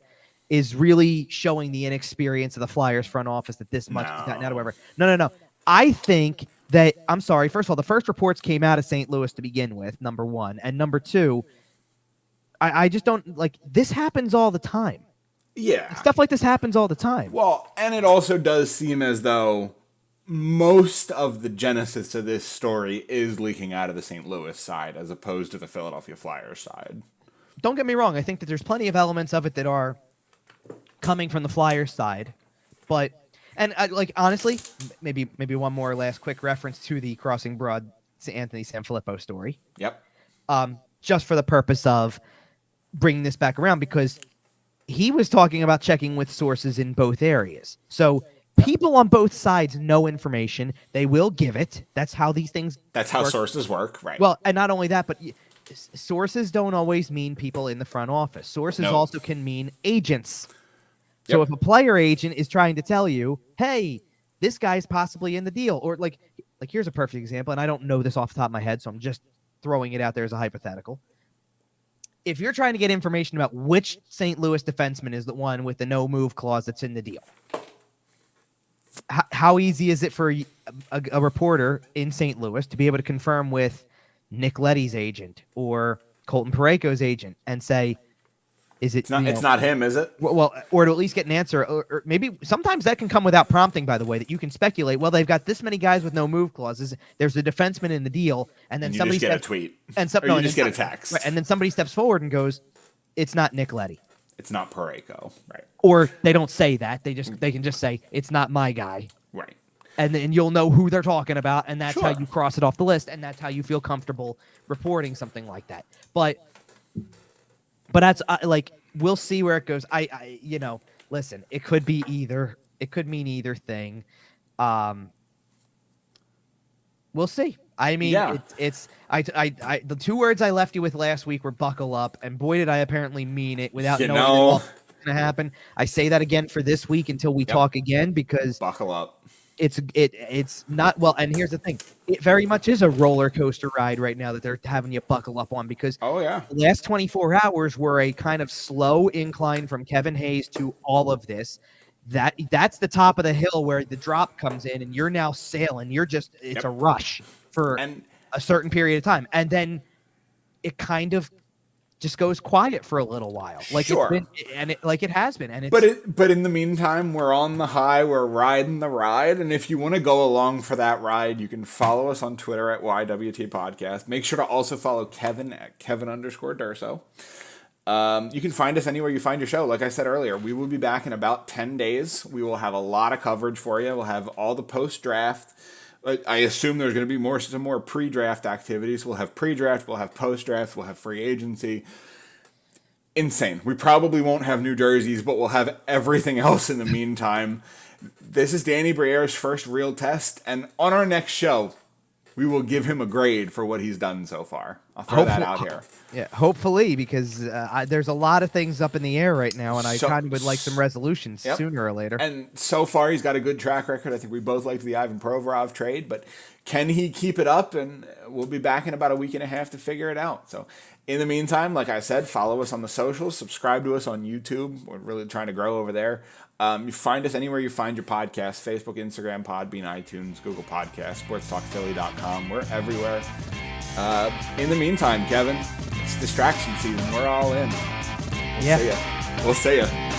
is really showing the inexperience of the Flyers front office that this much has gotten out or whatever. No. I think that, I'm sorry, first of all, the first reports came out of St. Louis to begin with, number one. And number two, I just don't, this happens all the time. Yeah. Stuff like this happens all the time. Well, and it also does seem as though most of the genesis of this story is leaking out of the St. Louis side as opposed to the Philadelphia Flyers side. Don't get me wrong. I think that there's plenty of elements of it that are coming from the Flyers side, but honestly, maybe one more last quick reference to the Crossing Broad Anthony Sanfilippo story. Yep. Just for the purpose of bringing this back around, because he was talking about checking with sources in both areas. So people on both sides know information. They will give it. That's how these things That's how sources work, right? Well, and not only that, but sources don't always mean people in the front office. Sources also can mean agents. So if a player agent is trying to tell you, hey, this guy's possibly in the deal. Or like here's a perfect example, and I don't know this off the top of my head, so I'm just throwing it out there as a hypothetical. If you're trying to get information about which St. Louis defenseman is the one with the no move clause that's in the deal, how easy is it for a reporter in St. Louis to be able to confirm with Nick Leddy's agent or Colton Parayko's agent and say, is it? It's not him, is it? Well, or to at least get an answer, or maybe sometimes that can come without prompting. By the way, that you can speculate. Well, they've got this many guys with no move clauses. There's a defenseman in the deal, and then And you somebody just get steps, a tweet, and or you just get a text, right, and then somebody steps forward and goes, "It's not Nick Leddy." It's not Parayko, right? Or they don't say that. They can just say it's not my guy, right? And then you'll know who they're talking about, and that's Sure. how you cross it off the list, and that's how you feel comfortable reporting something like that. But that's like. We'll see where it goes. Listen, it could be either. It could mean either thing. We'll see. I mean, Yeah. The two words I left you with last week were buckle up, and boy, did I apparently mean it without knowing what's going to happen. I say that again for this week until we talk again, because buckle up. It's not well, and here's the thing: it very much is a roller coaster ride right now that they're having you buckle up on, because the last 24 hours were a kind of slow incline from Kevin Hayes to all of this. That's the top of the hill where the drop comes in, and you're now sailing. It's a rush for a certain period of time, and then it kind of just goes quiet for a little while, like it's been, and it has been, and it's, but in the meantime, we're on the high, we're riding the ride, and if you want to go along for that ride, you can follow us on Twitter at YWT Podcast. Make sure to also follow Kevin at Kevin_Durso. You can find us anywhere you find your show. Like I said earlier, we will be back in about 10 days. We will have a lot of coverage for you. We'll have all the post-draft. I assume there's going to be some more pre-draft activities. We'll have pre-draft, we'll have post-draft, we'll have free agency. Insane. We probably won't have new jerseys, but we'll have everything else in the meantime. This is Danny Briere's first real test, and on our next show, we will give him a grade for what he's done so far. I'll throw that out here. Yeah, hopefully, because there's a lot of things up in the air right now, and I kind of would like some resolutions sooner or later. And so far, he's got a good track record. I think we both liked the Ivan Provorov trade, but can he keep it up? And we'll be back in about a week and a half to figure it out. So in the meantime, like I said, follow us on the socials, subscribe to us on YouTube. We're really trying to grow over there. You find us anywhere you find your podcast: Facebook, Instagram, Podbean, iTunes, Google Podcasts, sportstalkphilly.com. We're everywhere. In the meantime, Kevin, it's distraction season. We're all in. We'll see ya.